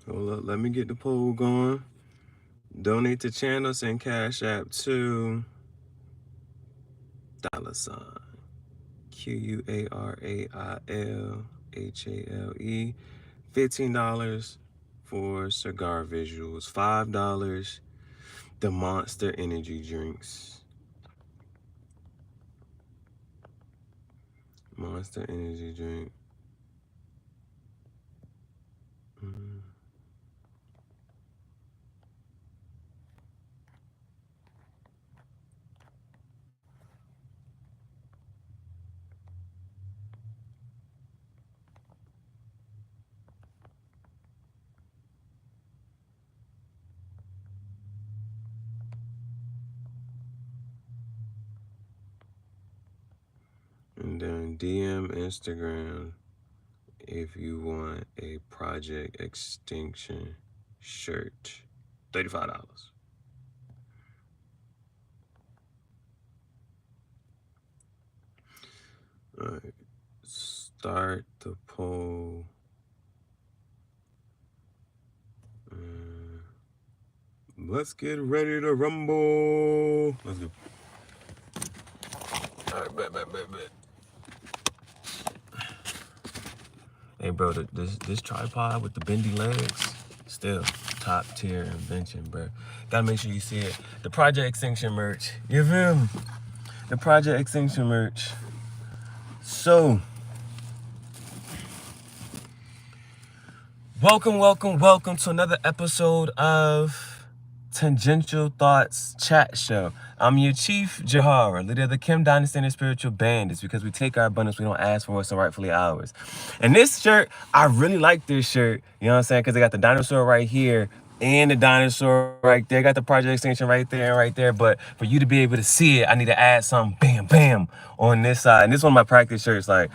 Hold up, let me get the poll going. Donate to channel, send Cash App to $ QUARAILHALE. $15 for cigar visuals. $5 the Monster energy drinks. Monster energy drink. And then DM Instagram if you want a Project Extinction shirt. $35. All right. Start the poll. Let's get ready to rumble. Let's go. All right, bet. Hey, bro, this tripod with the bendy legs, still top tier invention, bro. Gotta make sure you see it. The Project Extinction merch. You feel me? The Project Extinction merch. So, welcome to another episode of Tangential Thoughts Chat Show. I'm your Chief Gihareh, leader of the Kim Dynasty and the Spiritual Bandits, because we take our abundance, we don't ask for it, so rightfully ours. And this shirt, I really like this shirt, you know what I'm saying? Because they got the dinosaur right here and the dinosaur right there. Got the Project Extinction right there and right there. But for you to be able to see it, I need to add some bam on this side. And this is one of my practice shirts, like,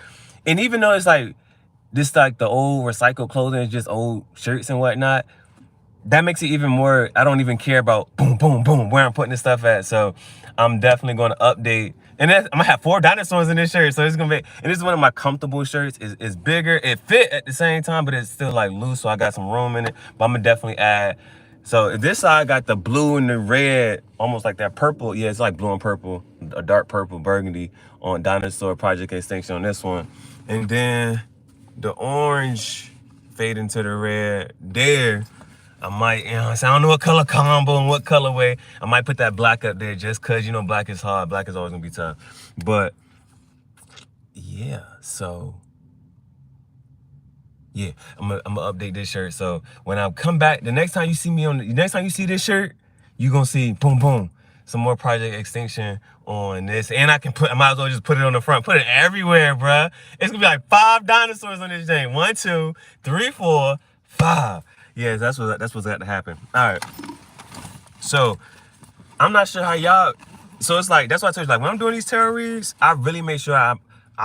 and even though it's like, this like the old recycled clothing is just old shirts and whatnot, that makes it even more, I don't even care about boom, where I'm putting this stuff at. So I'm definitely going to update. And then I'm going to have 4 dinosaurs in this shirt. So it's going to be, and this is one of my comfortable shirts. It's bigger. It fit at the same time, but it's still like loose. So I got some room in it. But I'm going to definitely add. So this side got the blue and the red, almost like that purple. Yeah, it's like blue and purple, a dark purple burgundy on Dinosaur Project Extinction on this one. And then the orange fade into the red there. I might, you know, I don't know what color combo and what colorway. I might put that black up there just because, you know, black is hard. Black is always going to be tough. But, yeah, so, yeah, I'm gonna update this shirt. So, when I come back, the next time you see me the next time you see this shirt, you're going to see, boom, some more Project Extinction on this. And I might as well just put it on the front. Put it everywhere, bruh. It's going to be like 5 dinosaurs on this thing. 1, 2, 3, 4, 5. Yes, that's what's got to happen. All right. So I'm not sure how y'all. So it's like, that's why I told you, like, when I'm doing these tarot reads, I really make sure I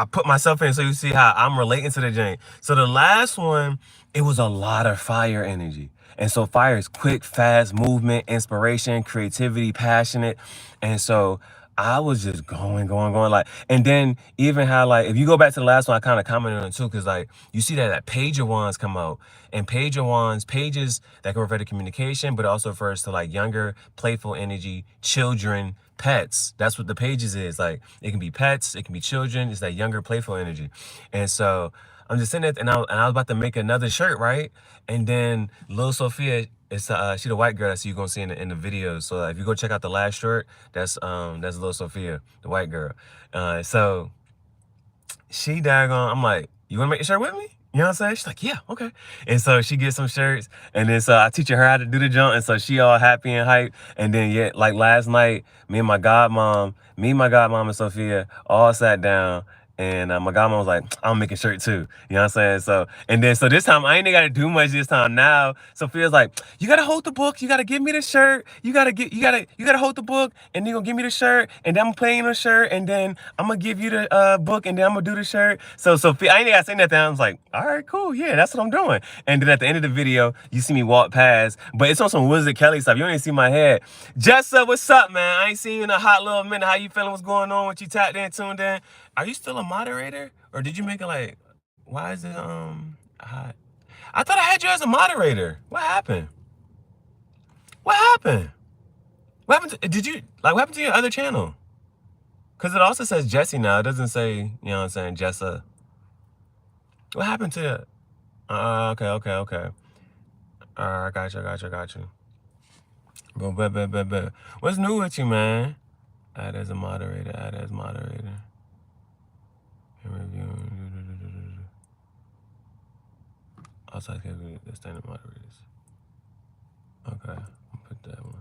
put myself in so you see how I'm relating to the Jane. So the last one, it was a lot of fire energy. And so fire is quick, fast movement, inspiration, creativity, passionate. And so I was just going, like, and then even how, like, if you go back to the last one, I kind of commented on it too, because, like, you see that Page of Wands come out, and Page of Wands, pages that can refer to communication, but also refers to, like, younger, playful energy, children, pets. That's what the pages is. Like, it can be pets, it can be children, it's that younger, playful energy. And so I'm just sitting there, and I was about to make another shirt, right? And then Lil Sophia, it's she the white girl that you're gonna see in the video. So if you go check out the last shirt, that's Lil Sophia, the white girl. So she daggone, I'm like, you wanna make a shirt with me? You know what I'm saying? She's like, yeah, okay. And so she gets some shirts, and then so I teach her how to do the jump, and so she all happy and hype. And then, yeah, like last night, me, my godmom, and Sophia all sat down, and my godmom was like, I'm making a shirt too. You know what I'm saying? So, and then, so this time, I ain't got to do much this time. Now, Sophia's like, you got to hold the book. You got to give me the shirt. You got to hold the book, and then you're going to give me the shirt, and then I'm playing the shirt, and then I'm going to give you the book, and then I'm going to do the shirt. So, Sophia, I ain't got to say nothing. I was like, all right, cool. Yeah, that's what I'm doing. And then at the end of the video, you see me walk past, but it's on some Wizard Kelly stuff. You don't even see my head. Jessa, what's up, man? I ain't seen you in a hot little minute. How you feeling? What's going on? What you tapped in, tuned in? Are you still a moderator? Or did you make it like, why is it hot? I thought I had you as a moderator. What happened? What happened? What happened to, did you, like, what happened to your other channel? Because it also says Jesse now. It doesn't say, you know what I'm saying, Jessa. What happened to it? Okay. I got you. But. What's new with you, man? Add as moderator. Outside the standard moderators. Okay, I'll put that one.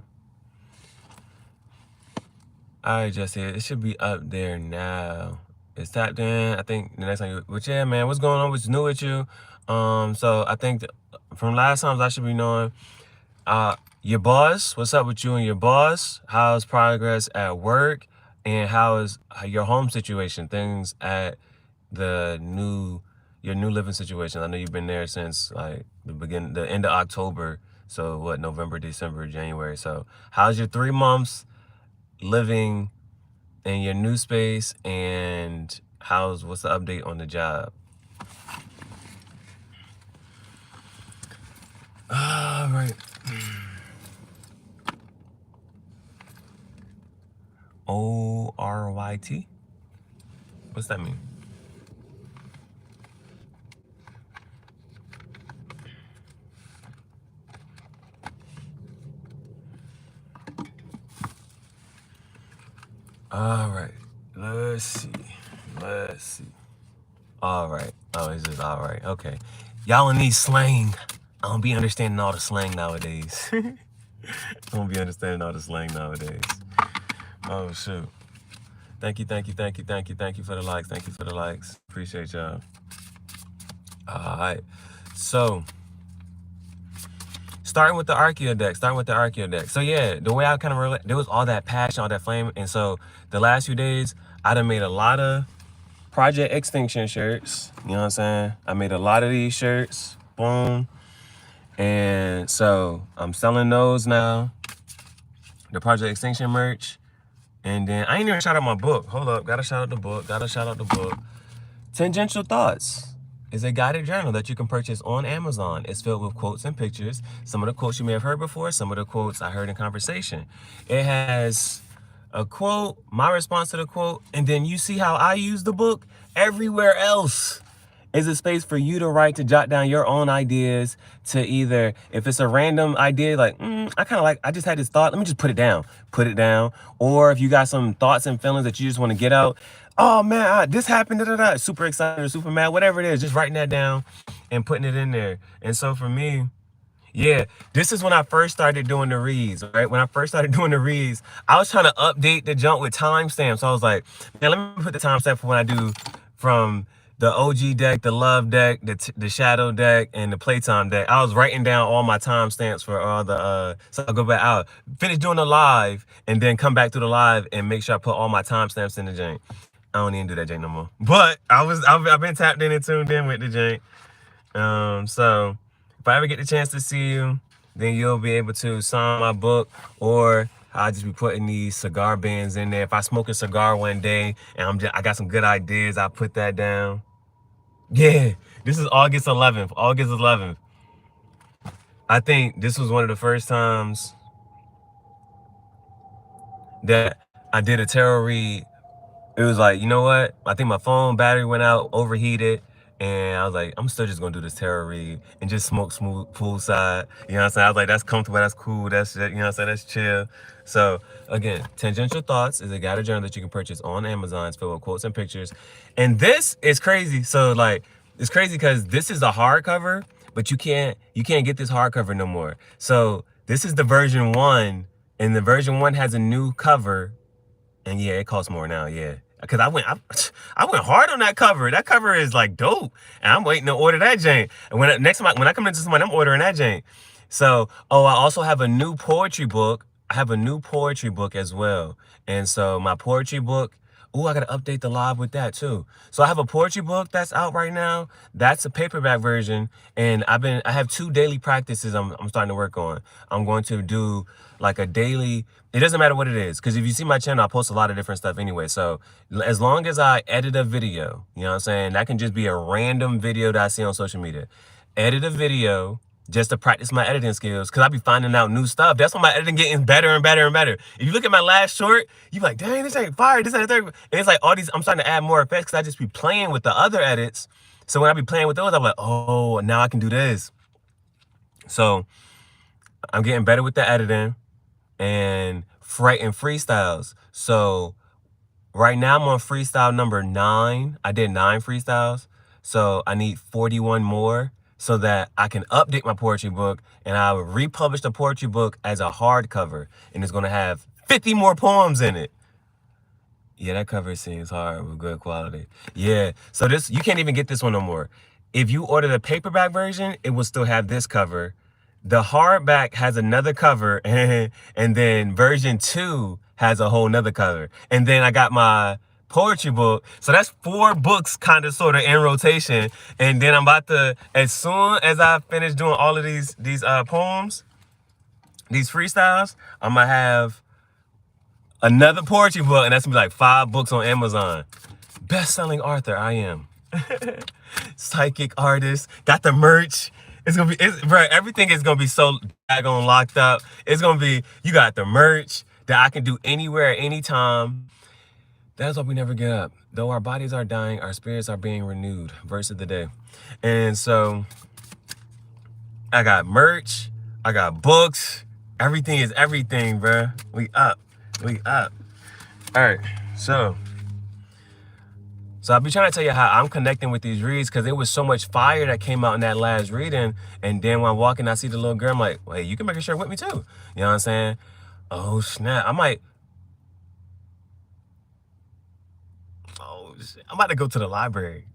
Alright, Jesse, it should be up there now. It's tapped in. I think the next time you, which, yeah, man, what's going on? What's new with you? So I think from last times I should be knowing, your boss, what's up with you and your boss? How's progress at work? And how is your home situation? Things at your new living situation. I know you've been there since like the end of October. So what, November, December, January. So how's your 3 months living in your new space, and what's the update on the job? All right. ORYT? What's that mean? All right. Let's see. All right. Oh, it's just all right. Okay. Y'all need slang. I don't be understanding all the slang nowadays. Oh, shoot. Thank you for the likes. Appreciate y'all. All right. So, starting with the Archeo deck. So, yeah, the way I kind of there was all that passion, all that flame. And so, the last few days, I done made a lot of Project Extinction shirts. You know what I'm saying? I made a lot of these shirts. Boom. And so, I'm selling those now. The Project Extinction merch. And then, I ain't even shout out my book. Hold up. Gotta shout out the book. Tangential Thoughts is a guided journal that you can purchase on Amazon. It's filled with quotes and pictures. Some of the quotes you may have heard before, some of the quotes I heard in conversation. It has a quote, my response to the quote, and then you see how I use the book. Everywhere else is a space for you to write, to jot down your own ideas, to either, if it's a random idea, like, I just had this thought, let me just put it down. Or if you got some thoughts and feelings that you just want to get out, oh man, this happened, super excited or super mad, whatever it is, just writing that down and putting it in there. And so for me, yeah, this is when I first started doing the reads, right? When I first started doing the reads, I was trying to update the junk with timestamps. So I was like, man, let me put the timestamp for when I do from the OG deck, the Love deck, the Shadow deck, and the PlayTime deck. I was writing down all my timestamps for all the, so I'll go back out, finish doing the live, and then come back to the live and make sure I put all my timestamps in the jank. I don't even do that jank no more. But I've been tapped in and tuned in with the jank. So if I ever get the chance to see you, then you'll be able to sign my book, or I'll just be putting these cigar bands in there. If I smoke a cigar one day and I got some good ideas, I'll put that down. Yeah, this is August 11th. I think this was one of the first times that I did a tarot read. It was like, you know what? I think my phone battery went out, overheated. And I was like, I'm still just gonna do this tarot read and just smoke smooth poolside. You know what I'm saying? I was like, that's comfortable, that's cool, that's, you know what I'm saying, that's chill. So again, Tangential Thoughts is a guided journal that you can purchase on Amazon. It's filled with quotes and pictures. And this is crazy. So like, it's crazy because this is a hardcover, but you can't get this hardcover no more. So this is the version 1, and the version 1 has a new cover. And yeah, it costs more now, yeah. Because I went hard on that cover. That cover is like dope. And I'm waiting to order that jank. And when I come into somebody, I'm ordering that jank. So, I also have a new poetry book. I have a new poetry book as well. And so my poetry book, I gotta update the live with that too. So I have a poetry book that's out right now. That's a paperback version. And I have 2 daily practices I'm starting to work on. I'm going to do like a daily, it doesn't matter what it is, because if you see my channel, I post a lot of different stuff anyway. So as long as I edit a video, you know what I'm saying, that can just be a random video that I see on social media. edit a video just to practice my editing skills, because I be finding out new stuff. That's why my editing getting better and better and better. If you look at my last short, you be like, dang, this ain't fire, this ain't third. And it's like all these, I'm starting to add more effects because I just be playing with the other edits. So when I be playing with those, I'm like, oh, now I can do this. So I'm getting better with the editing and writing freestyles. So right now I'm on freestyle number 9. I did 9 freestyles. So I need 41 more so that I can update my poetry book, and I will republish the poetry book as a hardcover, and it's going to have 50 more poems in it. Yeah, that cover seems hard with good quality. Yeah, so this, you can't even get this one no more. If you order the paperback version, it will still have this cover. The hardback has another cover, and then version 2 has a whole nother cover. And then I got my poetry book. So that's 4 books kind of sort of in rotation. And then I'm about to, as soon as I finish doing all of these poems, these freestyles, I'm gonna have another poetry book, and that's gonna be like 5 books on Amazon. Best-selling author, I am. Psychic artist, got the merch. It's gonna be, bro, everything is gonna be so daggone locked up. It's gonna be, you got the merch that I can do anywhere, anytime. That's why we never get up. Though our bodies are dying, our spirits are being renewed. Verse of the day. And so I got merch, I got books. Everything is everything, bro. We up. We up. All right. So I'll be trying to tell you how I'm connecting with these reads, because there was so much fire that came out in that last reading. And then when I'm walking, I see the little girl. I'm like, well, hey, you can make a shirt with me too. You know what I'm saying? Oh, snap. I'm about to go to the library.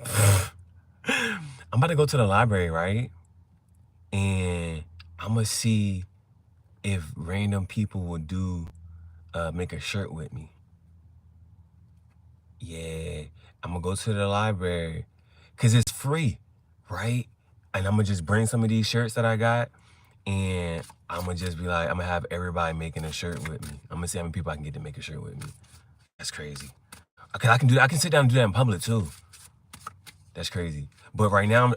I'm about to go to the library, right? And I'm going to see if random people will make a shirt with me. Yeah, I'm going to go to the library because it's free, right? And I'm going to just bring some of these shirts that I got, and I'm going to just be like, I'm going to have everybody making a shirt with me. I'm going to see how many people I can get to make a shirt with me. That's crazy. Okay, I can sit down and do that in public too. That's crazy. But right now I'm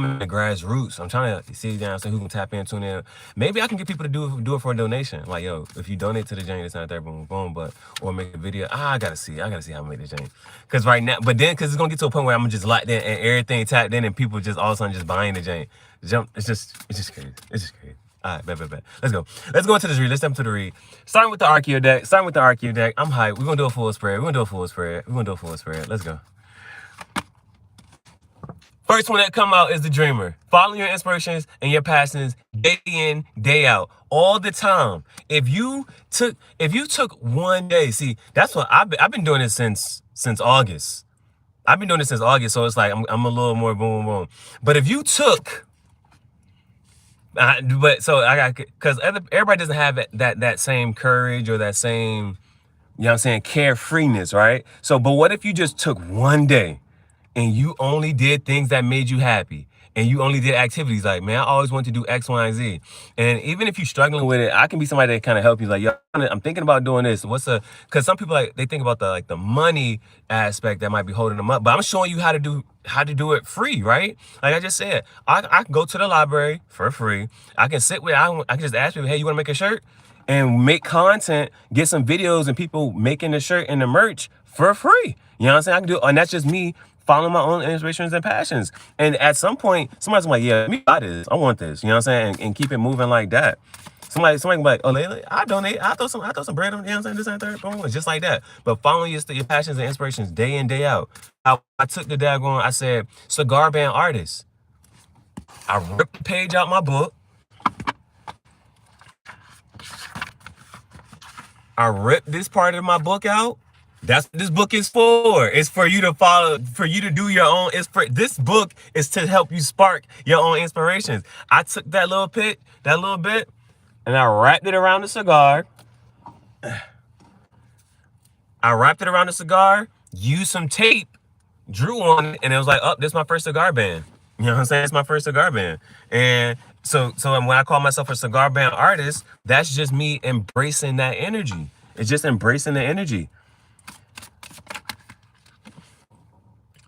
in the grassroots. I'm trying to see down, so who can tap in, tune in. Maybe I can get people to do it for a donation. Like, yo, if you donate to the Jane, it's not there, boom, boom, or make a video. I gotta see how I make the Jane. Cause right now, but then, cause it's gonna get to a point where I'm just locked in and everything tapped in, and people just all of a sudden just buying the Jane. It's just crazy. It's just crazy. All right, bet. Let's go. Let's go into this read. Let's jump to the read. Starting with the Archeo deck. I'm hyped. We're gonna do a full spread. Let's go. First one that come out is the Dreamer. Follow your inspirations and your passions day in, day out, all the time. If you took one day, see, that's what I've been doing this since August. I've been doing this since August, so it's like I'm a little more boom, boom, boom. But if you took, because everybody doesn't have that same courage or that same, you know what I'm saying, carefreeness, right? So, but what if you just took one day and you only did things that made you happy, and you only did activities like, man, I always wanted to do X, Y, and Z. And even if you're struggling with it, I can be somebody that kind of help you. Like, yo, I'm thinking about doing this. Because some people, like, they think about the money aspect that might be holding them up. But I'm showing you how to do it free, right? Like I just said, I can go to the library for free. I can I can just ask people, hey, you want to make a shirt? And make content, get some videos and people making the shirt and the merch for free. You know what I'm saying? I can do, and that's just me following my own inspirations and passions. And at some point, somebody's like, yeah, let me buy this. I want this. You know what I'm saying? And keep it moving like that. Somebody can be like, oh, I donate. I throw some bread on, you know what I'm saying? This and that. Boom, just like that. But following your passions and inspirations day in, day out. I took the daggone, I said, cigar band artist. I ripped the page out my book. I ripped this part of my book out. That's what this book is for. It's for you to follow, for you to do your own. This book is to help you spark your own inspirations. I took that little bit, and I wrapped it around the cigar. Used some tape, drew on it, and it was like, oh, this is my first cigar band. You know what I'm saying? It's my first cigar band. And so when I call myself a cigar band artist, that's just me embracing that energy. It's just embracing the energy.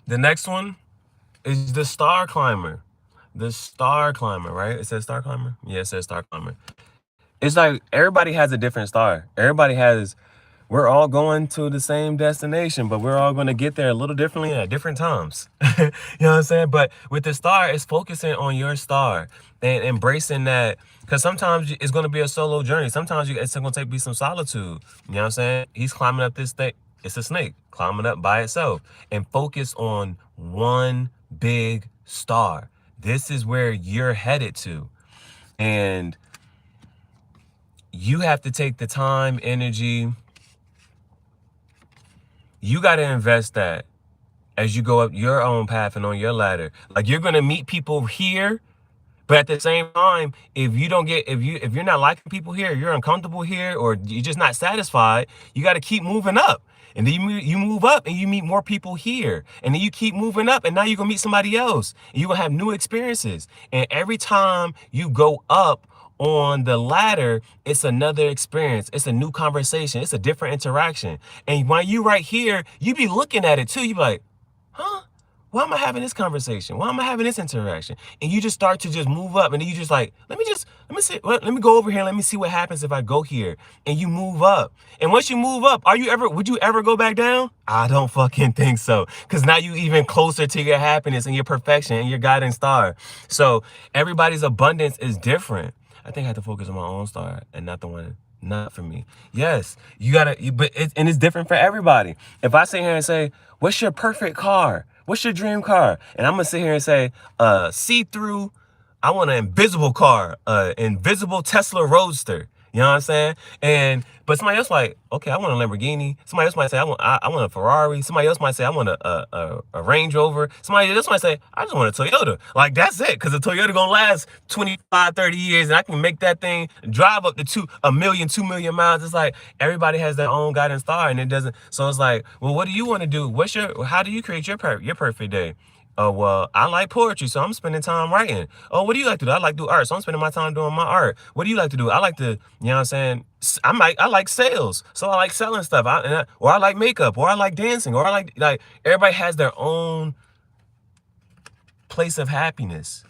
The next one is the star climber. The star climber, right? It says star climber? Yeah, it says star climber. It's like everybody has a different star. We're all going to the same destination, but we're all going to get there a little differently at different times. You know what I'm saying? But with the star, it's focusing on your star and embracing that. Because sometimes it's going to be a solo journey. Sometimes it's going to be some solitude. You know what I'm saying? He's climbing up this thing. It's a snake climbing up by itself. And focus on one big star. This is where you're headed to. And you have to take the time, energy. You got to invest that as you go up your own path and on your ladder. Like, you're going to meet people here, but at the same time, if you're not liking people here, you're uncomfortable here, or you're just not satisfied, you got to keep moving up. And then you move up and you meet more people here. And then you keep moving up and now you're going to meet somebody else. And you're going to have new experiences. And every time you go up on the ladder, it's another experience. It's a new conversation. It's a different interaction. And when you right here, you be looking at it too. You be like, huh? Why am I having this conversation? Why am I having this interaction? And you just start to just move up. And then you just like, let me go over here. Let me see what happens if I go here. And you move up. And once you move up, would you ever go back down? I don't fucking think so. Because now you even closer to your happiness and your perfection and your guiding star. So everybody's abundance is different. I think I have to focus on my own star and not the one, not for me. Yes, and it's different for everybody. If I sit here and say, what's your perfect car? What's your dream car? And I'm going to sit here and say, see-through, I want an invisible car, invisible Tesla Roadster. You know what I'm saying? But somebody else like, okay, I want a Lamborghini. Somebody else might say, I want a Ferrari. Somebody else might say, I want a Range Rover. Somebody else might say, I just want a Toyota. Like, that's it. Because a Toyota going to last 25, 30 years. And I can make that thing drive up to 1 million, 2 million miles. It's like, everybody has their own guiding star. And it doesn't. So it's like, well, what do you want to do? How do you create your perfect day? Oh, well, I like poetry, so I'm spending time writing. Oh, what do you like to do? I like to do art, so I'm spending my time doing my art. What do you like to do? I like to, you know what I'm saying? I like sales, so I like selling stuff. Or I like makeup, or I like dancing, or I like everybody has their own place of happiness.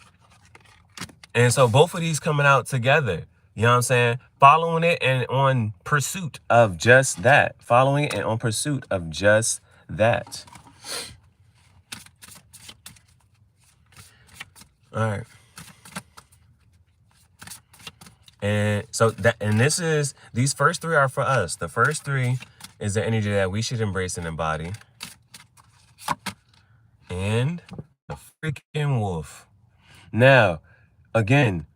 And so both of these coming out together, you know what I'm saying? Following it and on pursuit of just that. Following it and on pursuit of just that. All right. And so these first three are for us. The first three is the energy that we should embrace and embody. And the freaking wolf. Now, again,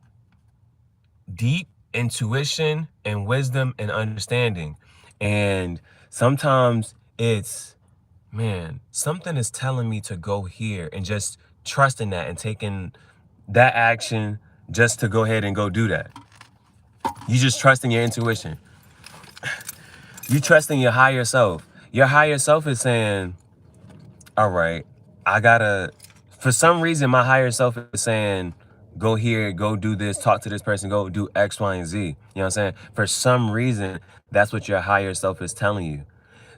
deep intuition and wisdom and understanding. And sometimes it's, man, something is telling me to go here, and just trusting that and taking that action just to go ahead and go do that. You just trusting your intuition. You trusting your higher self. Your higher self is saying, all right, for some reason, my higher self is saying, go here, go do this, talk to this person, go do X, Y, and Z. You know what I'm saying? For some reason, that's what your higher self is telling you.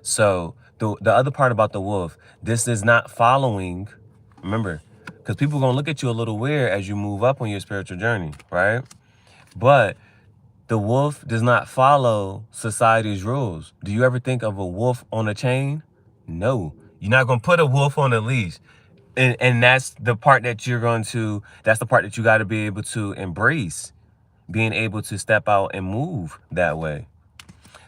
So the other part about the wolf, this is not following, remember, because people are going to look at you a little weird as you move up on your spiritual journey, right? But the wolf does not follow society's rules. Do you ever think of a wolf on a chain? No. You're not going to put a wolf on a leash. And that's the part that that's the part that you got to be able to embrace, being able to step out and move that way.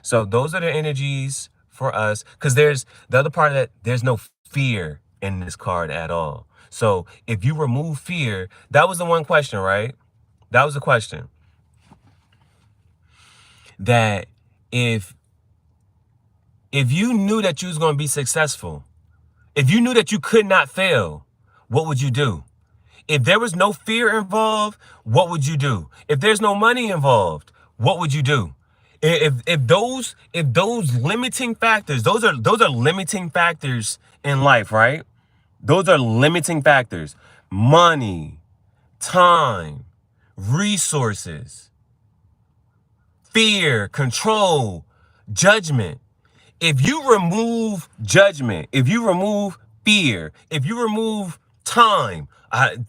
So those are the energies for us, because there's the other part that there's no fear in this card at all. So if you remove fear, that was the one question, right? That was the question. That if you knew that you was going to be successful, if you knew that you could not fail, what would you do? If there was no fear involved, what would you do? If there's no money involved, what would you do? If those limiting factors, those are limiting factors in life, right? Those are limiting factors. Money, time, resources, fear, control, judgment. If you remove judgment, if you remove fear, if you remove time.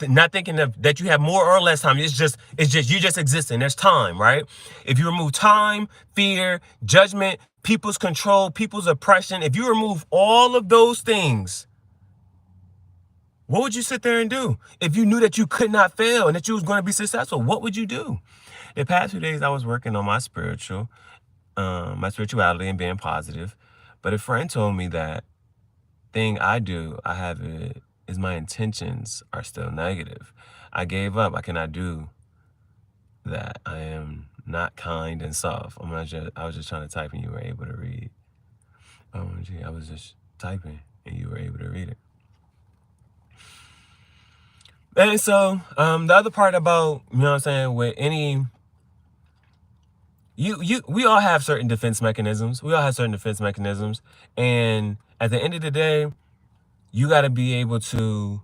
Not thinking that you have more or less time. It's just you just existing. There's time, right? If you remove time, fear, judgment, people's control, people's oppression, if you remove all of those things, what would you sit there and do? If you knew that you could not fail and that you was going to be successful, what would you do? The past 2 days I was working on my spirituality and being positive. But a friend told me that thing I do, I have it, is my intentions are still negative. I gave up. I cannot do that. I am not kind and soft. I was just trying to type and you were able to read. OMG, I was just typing and you were able to read it. And so the other part about, you know what I'm saying, with any, we all have certain defense mechanisms. And at the end of the day, you got to be able to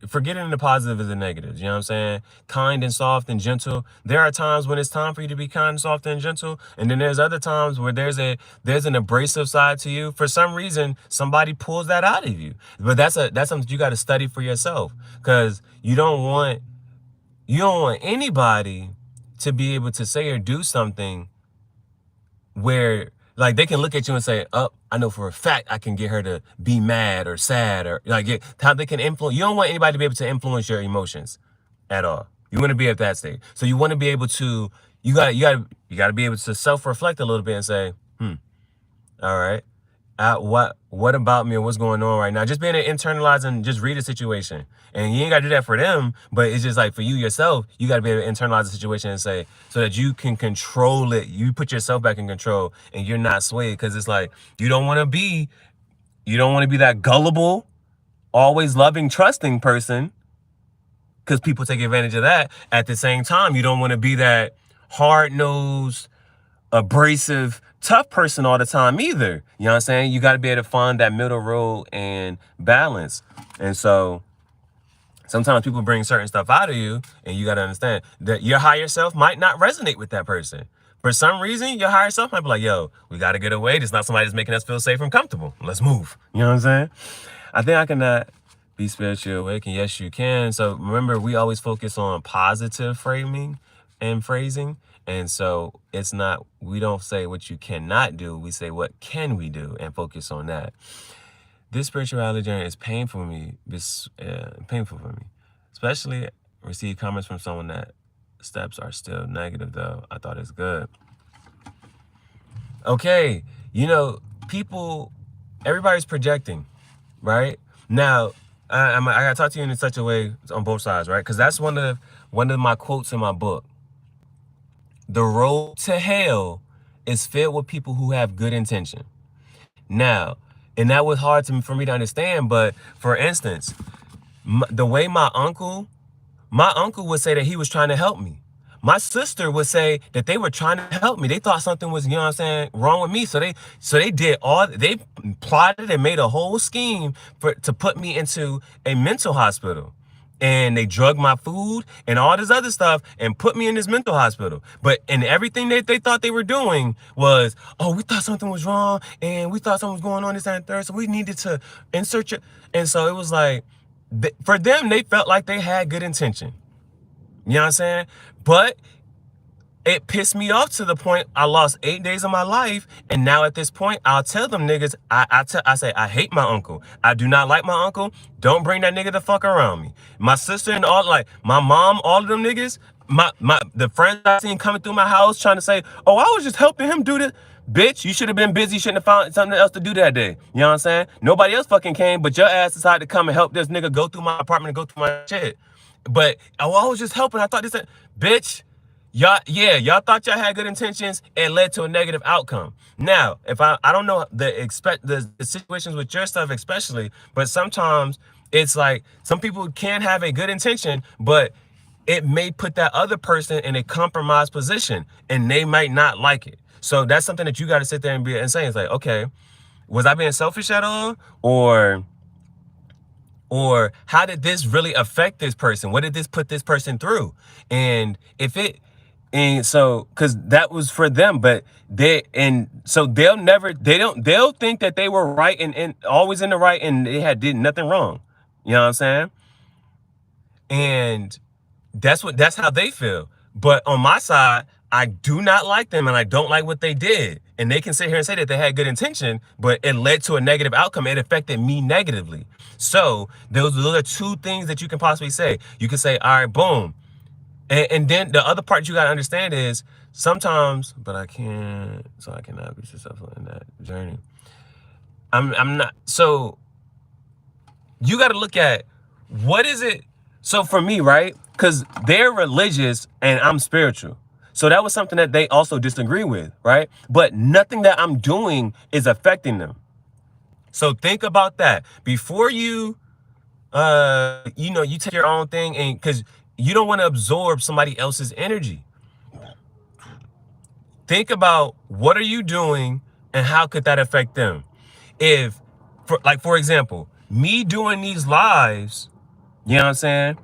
forgetting the positive is the negatives. You know what I'm saying? Kind and soft and gentle. There are times when it's time for you to be kind, soft, and gentle. And then there's other times where there's an abrasive side to you. For some reason, somebody pulls that out of you. But that's something you got to study for yourself. Because you don't want anybody to be able to say or do something where, like, they can look at you and say, oh, I know for a fact I can get her to be mad or sad, or like how they can influence. You don't want anybody to be able to influence your emotions at all. You want to be at that stage. So you want to be able to, you got to be able to self-reflect a little bit and say, all right, what about me or what's going on right now? Just being able to internalize and just read the situation. And you ain't got to do that for them, but it's just like for you yourself, you got to be able to internalize the situation and say, so that you can control it. You put yourself back in control and you're not swayed, because it's like, you don't want to be that gullible, always loving, trusting person, because people take advantage of that. At the same time, you don't want to be that hard-nosed, abrasive, tough person all the time either. You know what I'm saying? You got to be able to find that middle road and balance. And so sometimes people bring certain stuff out of you, and you got to understand that your higher self might not resonate with that person. For some reason, your higher self might be like, yo, we got to get away. This is not somebody that's making us feel safe and comfortable. Let's move. You know what I'm saying? I think I cannot be spiritually awake, and yes, you can. So remember, we always focus on positive framing and phrasing. And so it's not, we don't say what you cannot do. We say, what can we do, and focus on that. This spirituality journey is painful for me. Especially receive comments from someone that steps are still negative, though. I thought it's good. Okay. You know, everybody's projecting, right? Now, I got to talk to you in such a way on both sides, right? Because that's one of my quotes in my book. The road to hell is filled with people who have good intention. Now, and that was hard for me to understand, but for instance, the way my uncle would say that he was trying to help me. My sister would say that they were trying to help me. They thought something was, you know what I'm saying, wrong with me. So they plotted and made a whole scheme to put me into a mental hospital. And they drugged my food and all this other stuff and put me in this mental hospital. And everything that they thought they were doing was, oh, we thought something was wrong and we thought something was going on this and third, so we needed to insert you. And so it was like, for them, they felt like they had good intention. You know what I'm saying? But it pissed me off to the point I lost 8 days of my life. And now at this point, I'll tell them niggas, I say, I hate my uncle. I do not like my uncle. Don't bring that nigga the fuck around me. My sister and all, like my mom, all of them niggas, the friends I seen coming through my house trying to say, oh, I was just helping him do this. Bitch, you should have been busy. Shouldn't have found something else to do that day. You know what I'm saying? Nobody else fucking came, but your ass decided to come and help this nigga go through my apartment and go through my shit. But I was just helping. I thought bitch, y'all thought y'all had good intentions. It led to a negative outcome. Now, if I don't know the situations with your stuff especially, but sometimes it's like some people can have a good intention, but it may put that other person in a compromised position and they might not like it. So that's something that you got to sit there and say, it's like, okay, was I being selfish at all? Or how did this really affect this person? What did this put this person through? And if it And so, because that was for them, but so they'll think that they were right and always in the right, and they did nothing wrong. You know what I'm saying? And that's how they feel. But on my side, I do not like them, and I don't like what they did. And they can sit here and say that they had good intention, but it led to a negative outcome. It affected me negatively. So those are two things that you can possibly say. You can say, all right, boom. And then the other part you got to understand is sometimes, but I cannot be successful in that journey. I'm not. So you got to look at what is it. So for me, right? Because they're religious and I'm spiritual. So that was something that they also disagree with, right? But nothing that I'm doing is affecting them. So think about that before you take your own thing, and because you don't want to absorb somebody else's energy. Think about what are you doing and how could that affect them? For example, me doing these lives, you know what I'm saying?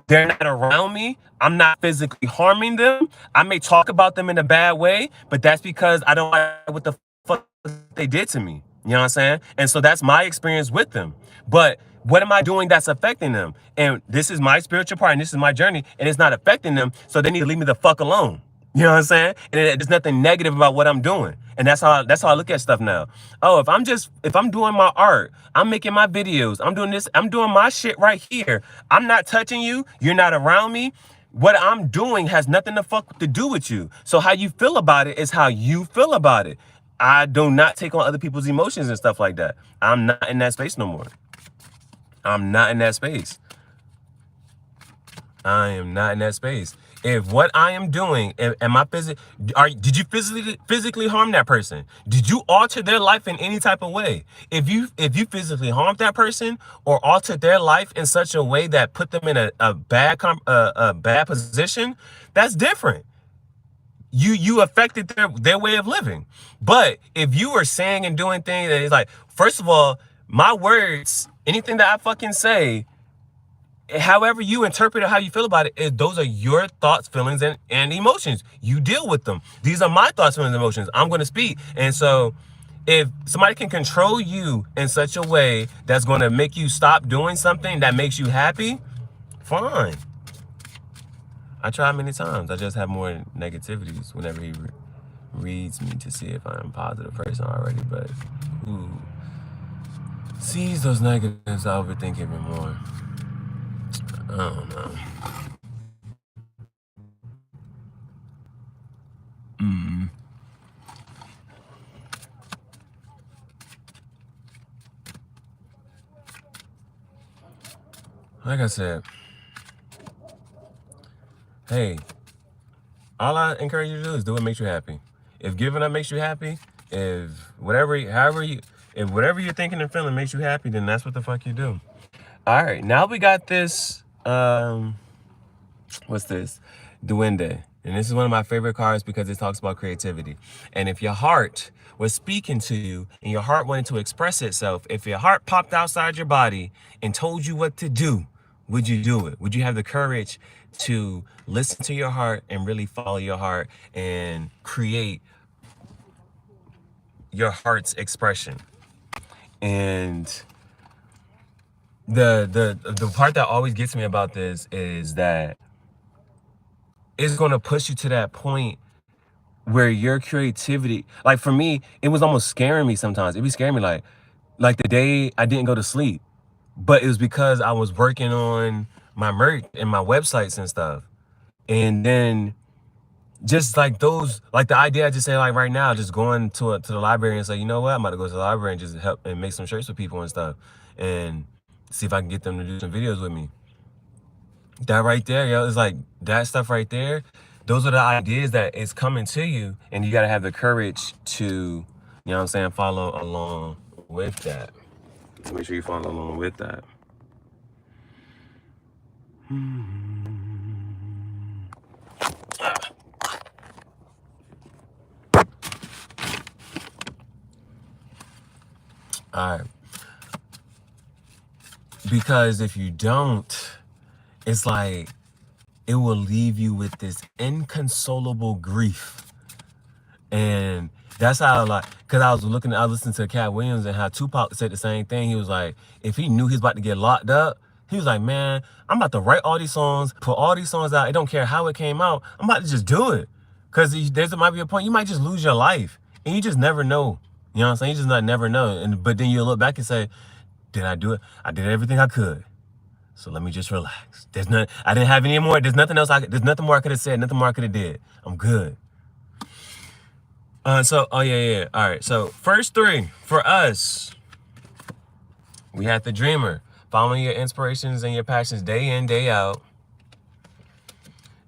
They're not around me. I'm not physically harming them. I may talk about them in a bad way, but that's because I don't like what the fuck they did to me. You know what I'm saying? And so that's my experience with them. But what am I doing that's affecting them? And this is my spiritual part, and this is my journey, and it's not affecting them, so they need to leave me the fuck alone. You know what I'm saying? And there's nothing negative about what I'm doing. And that's how I look at stuff now. Oh, if I'm doing my art, I'm making my videos, I'm doing this, I'm doing my shit right here. I'm not touching you. You're not around me. What I'm doing has nothing to do with you. So how you feel about it is how you feel about it. I do not take on other people's emotions and stuff like that. I'm not in that space no more. I'm not in that space. I am not in that space. If what I am doing, did you physically harm that person? Did you alter their life in any type of way? If you physically harmed that person or altered their life in such a way that put them in a bad position, that's different. You affected their way of living. But if you are saying and doing things that is like, first of all, my words, anything that I fucking say, however you interpret it, how you feel about it, those are your thoughts, feelings, and emotions. You deal with them. These are my thoughts, feelings, and emotions. I'm going to speak. And so if somebody can control you in such a way that's going to make you stop doing something that makes you happy, fine. I try many times. I just have more negativities whenever he reads me to see if I'm a positive person already. But who sees those negatives, I overthink even more. I don't know. Like I said, hey, all I encourage you to do is do what makes you happy. If giving up makes you happy, if whatever you're thinking and feeling makes you happy, then that's what the fuck you do. All right, now we got this. What's this? Duende. And this is one of my favorite cards because it talks about creativity. And if your heart was speaking to you and your heart wanted to express itself, if your heart popped outside your body and told you what to do, would you do it? Would you have the courage to listen to your heart and really follow your heart and create your heart's expression? And the part that always gets me about this is that it's going to push you to that point where your creativity, like for me, it was almost scaring me sometimes. It'd be scaring me like the day I didn't go to sleep, but it was because I was working on my merch and my websites and stuff. And then just like those, like the idea I just say like right now, just going to the library and say, you know what, I'm about to go to the library and just help and make some shirts with people and stuff and see if I can get them to do some videos with me. That right there, yo, it's like that stuff right there. Those are the ideas that is coming to you, and you got to have the courage to, you know what I'm saying, follow along with that. So make sure you follow along with that. All right. Because if you don't, it's like it will leave you with this inconsolable grief. And that's how, like, because I was listening to Cat Williams and how Tupac said the same thing. He was like, if he knew he was about to get locked up, he was like, man, I'm about to write all these songs, put all these songs out. It don't care how it came out. I'm about to just do it. Because there might be a point, you might just lose your life. And you just never know. You know what I'm saying? You just never know. But then you look back and say, did I do it? I did everything I could. So let me just relax. I didn't have any more. There's nothing else. There's nothing more I could have said. Nothing more I could have did. I'm good. All right. So first three for us, we had the dreamer, following your inspirations and your passions day in, day out.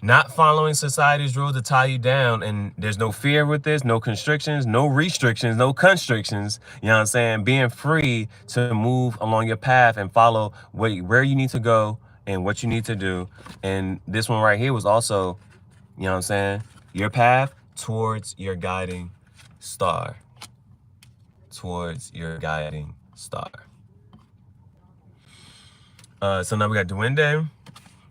Not following society's rules to tie you down, and there's no fear with this, no constrictions, no restrictions, no constrictions. You know what I'm saying? Being free to move along your path and follow where you need to go and what you need to do. And this one right here was also, you know what I'm saying, your path towards your guiding star. Towards your guiding star. So now we got Duende.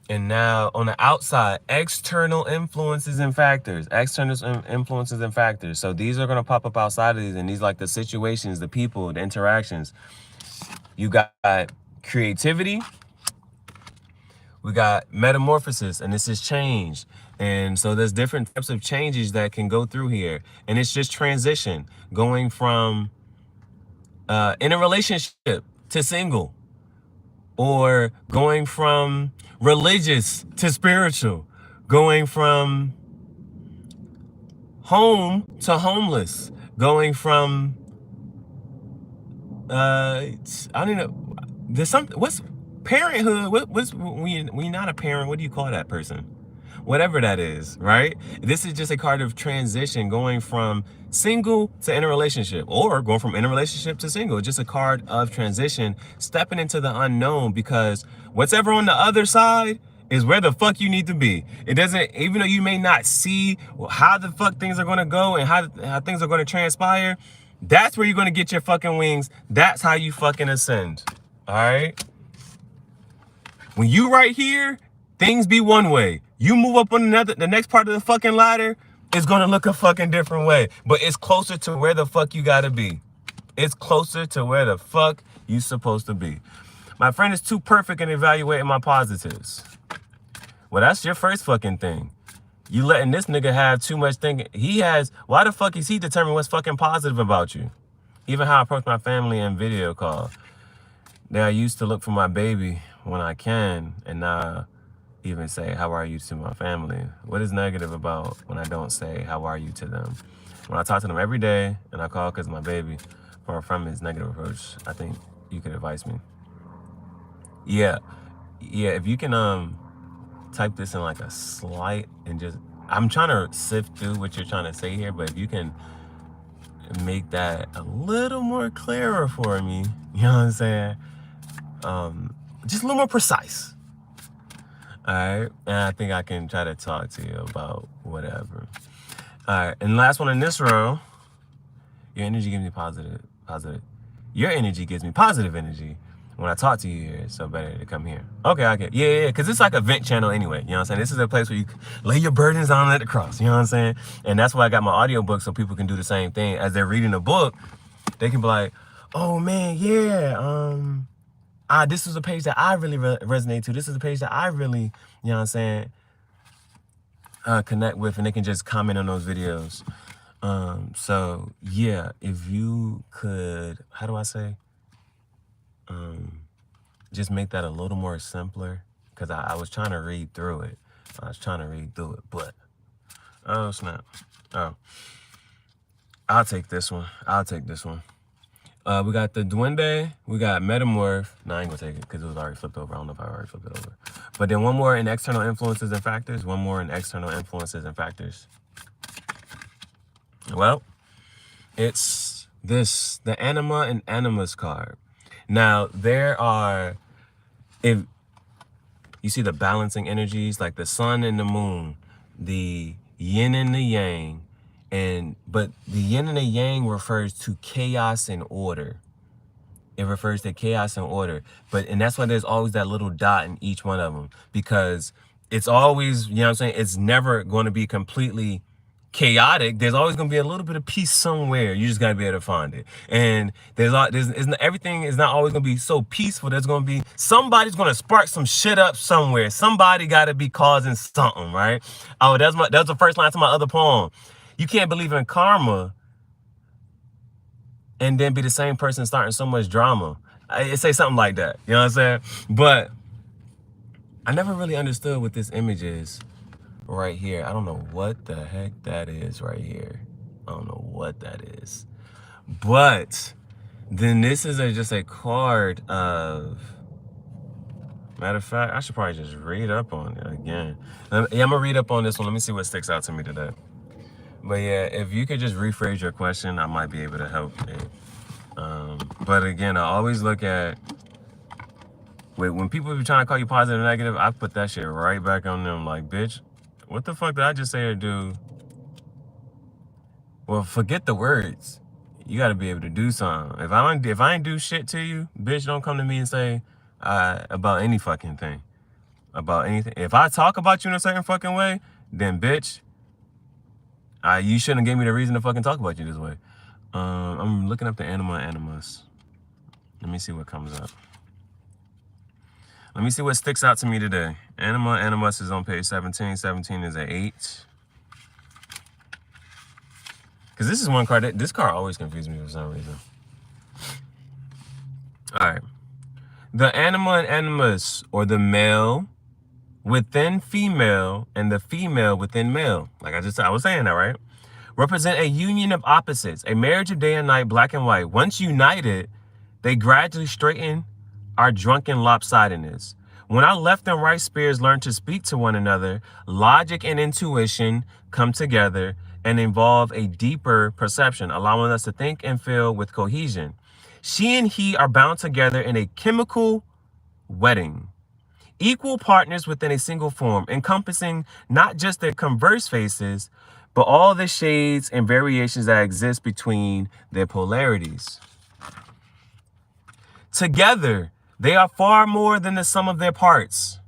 And now on the outside, external influences and factors. External influences and factors. So these are going to pop up outside of these. And these like the situations, the people, the interactions. You got creativity. We got metamorphosis. And this is change. And so there's different types of changes that can go through here. And it's just transition. Going from in a relationship to single. Or going from religious to spiritual, going from home to homeless, going from, I don't know, there's something, what's parenthood? What's when you're not a parent, what do you call that person? Whatever that is, right? This is just a card of transition, going from single to in a relationship, or going from in a relationship to single. It's just a card of transition, stepping into the unknown, because what's ever on the other side is where the fuck you need to be. It doesn't, even though you may not see how the fuck things are going to go and how things are going to transpire, that's where you're going to get your fucking wings. That's how you fucking ascend. All right? When you right here, things be one way. You move up on the next part of the fucking ladder, it's gonna look a fucking different way. But it's closer to where the fuck you gotta be. It's closer to where the fuck you supposed to be. My friend is too perfect in evaluating my positives. Well, that's your first fucking thing. You letting this nigga have too much thinking. Why the fuck is he determining what's fucking positive about you? Even how I approach my family in video call. That I used to look for my baby when I can, and now even say, how are you to my family? What is negative about when I don't say, how are you to them? When I talk to them every day and I call because my baby, from his negative approach, I think you could advise me. Yeah, if you can type this in like a slight and just, I'm trying to sift through what you're trying to say here, but if you can make that a little more clearer for me, you know what I'm saying? Just a little more precise. All right, and I think I can try to talk to you about whatever. All right, and last one in this row, your energy gives me positive. Your energy gives me positive energy when I talk to you here, so better to come here. Okay, yeah, because it's like a vent channel anyway, you know what I'm saying? This is a place where you lay your burdens on and let it cross, you know what I'm saying? And that's why I got my audiobook, so people can do the same thing. As they're reading a book, they can be like, oh man, yeah, this is a page that I really resonate to. This is a page that I really, you know what I'm saying, connect with, and they can just comment on those videos. So yeah, if you could, how do I say, just make that a little more simpler, because I was trying to read through it. But, oh snap. Oh, I'll take this one. We got the Duende, we got Metamorph. No, I ain't gonna take it because it was already flipped over. I don't know if I already flipped it over. But then one more in external influences and factors. Well, it's this, the Anima and Animus card. Now, if you see the balancing energies, like the sun and the moon, the yin and the yang, but the yin and the yang refers to chaos and order. It refers to chaos and order. And that's why there's always that little dot in each one of them, because it's always, you know what I'm saying, it's never going to be completely chaotic. There's always going to be a little bit of peace somewhere. You just got to be able to find it. And everything is not always going to be so peaceful. There's going to be, somebody's going to spark some shit up somewhere. Somebody got to be causing something, right? Oh, that's the first line to my other poem. You can't believe in karma and then be the same person starting so much drama. It say something like that. You know what I'm saying? But I never really understood what this image is right here. I don't know what the heck that is right here. I don't know what that is. But then this is just a card of, matter of fact, I should probably just read up on it again. Yeah, I'm gonna read up on this one. Let me see what sticks out to me today. But yeah, if you could just rephrase your question, I might be able to help it. But again, I always look at, when people be trying to call you positive or negative, I put that shit right back on them like, bitch, what the fuck did I just say or do? Well, forget the words. You got to be able to do something. If I ain't do shit to you, bitch, don't come to me and say about any fucking thing. About anything. If I talk about you in a certain fucking way, then bitch, you shouldn't give me the reason to fucking talk about you this way. I'm looking up the anima and animus. Let me see what comes up. Let me see what sticks out to me today. Anima animus is on page 17. 17 is an 8. Because this is one card. This card always confuses me for some reason. All right. The anima and animus, or the male within female and the female within male, like I was saying that, right? Represent a union of opposites, a marriage of day and night, black and white. Once united, they gradually straighten our drunken lopsidedness. When our left and right spheres learn to speak to one another, logic and intuition come together and involve a deeper perception, allowing us to think and feel with cohesion. She and he are bound together in a chemical wedding. Equal partners within a single form, encompassing not just their converse faces, but all the shades and variations that exist between their polarities. Together, they are far more than the sum of their parts,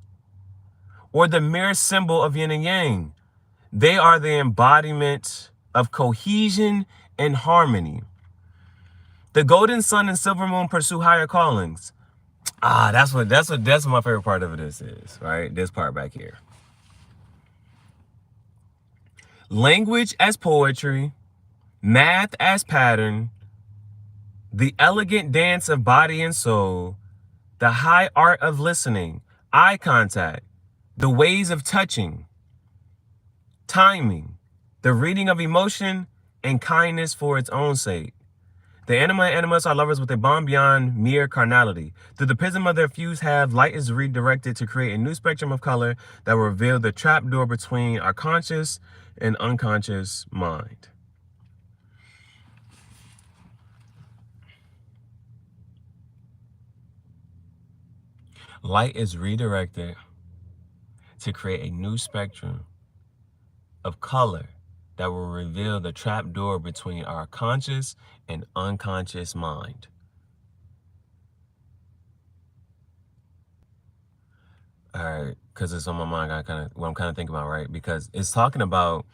or the mere symbol of yin and yang. They are the embodiment of cohesion and harmony. The golden sun and silver moon pursue higher callings. That's what my favorite part of this is, right? This part back here. Language as poetry, math as pattern, the elegant dance of body and soul, the high art of listening, eye contact, the ways of touching, timing, the reading of emotion, and kindness for its own sake. The anima and animus are lovers with a bond beyond mere carnality. Through the prism of their fused halves, light is redirected to create a new spectrum of color that will reveal the trapdoor between our conscious and unconscious mind. Light is redirected to create a new spectrum of color that will reveal the trapdoor between our conscious and unconscious mind. All right, because it's on my mind, what I'm kind of thinking about, right? Because it's talking about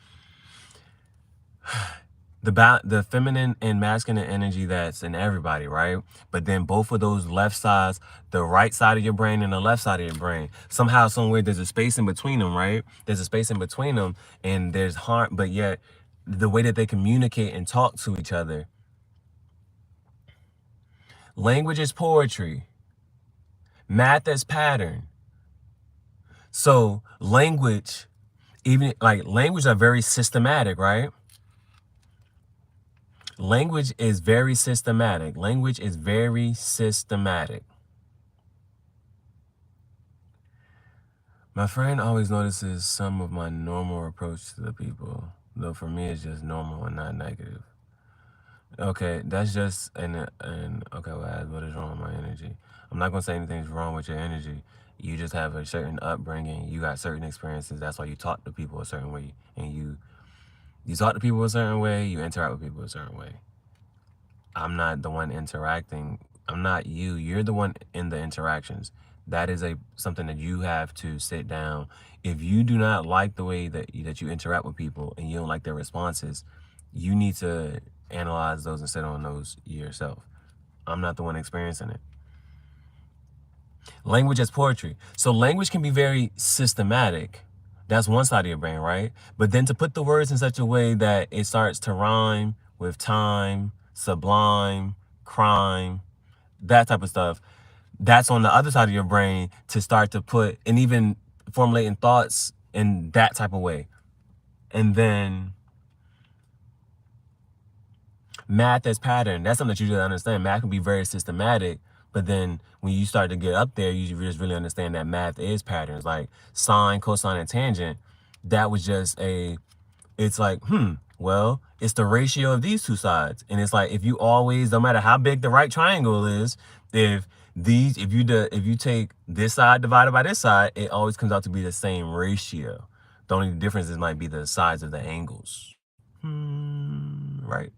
the feminine and masculine energy that's in everybody, right? But then both of those left sides, the right side of your brain and the left side of your brain, somehow, somewhere, there's a space in between them, right? There's a space in between them, and there's harm, but yet the way that they communicate and talk to each other. Language is poetry. Math is pattern. So language, even like language are very systematic, right? Language is very systematic. Language is very systematic. My friend always notices some of my normal approach to the people, though for me it's just normal and not negative. Okay, that's just okay, well, what is wrong with my energy? I'm not gonna say anything's wrong with your energy. You just have a certain upbringing. You got certain experiences. That's why you talk to people a certain way, and you talk to people a certain way. You interact with people a certain way. I'm not the one interacting. I'm not you. You're the one in the interactions. That is something that you have to sit down. If you do not like the way that you interact with people and you don't like their responses, you need to analyze those and sit on those yourself. I'm not the one experiencing it. Language as poetry. So language can be very systematic. That's one side of your brain, right? But then to put the words in such a way that it starts to rhyme with time, sublime, crime, that type of stuff, that's on the other side of your brain to start to put and even formulating thoughts in that type of way. And then math as pattern. That's something that you just understand. Math can be very systematic, but then when you start to get up there, you just really understand that math is patterns. Like sine, cosine, and tangent, that was just it's like, well, it's the ratio of these two sides. And it's like, if you always, no matter how big the right triangle is, if you take this side divided by this side, it always comes out to be the same ratio. The only differences might be the size of the angles. Right?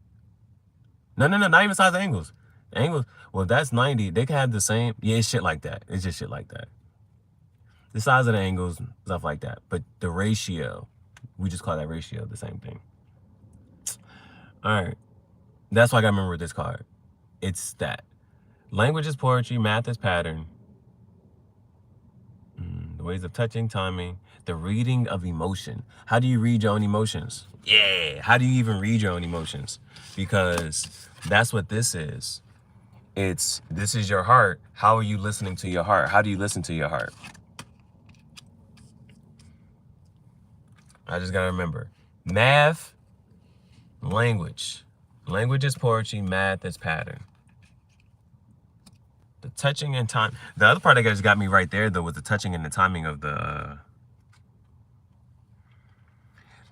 No, not even size of angles. Angles, well, if that's 90, they can have the same. Yeah, it's shit like that. It's just shit like that. The size of the angles, stuff like that. But the ratio, we just call that ratio the same thing. All right. That's why I got to remember this card. It's that. Language is poetry, math is pattern. The ways of touching, timing, the reading of emotion. How do you read your own emotions? Yeah. How do you even read your own emotions? Because that's what this is. This is your heart. How are you listening to your heart? How do you listen to your heart? I just got to remember. Math, language. Language is poetry, math is pattern. The touching and time. The other part that just got me right there, though, was the touching and the timing of the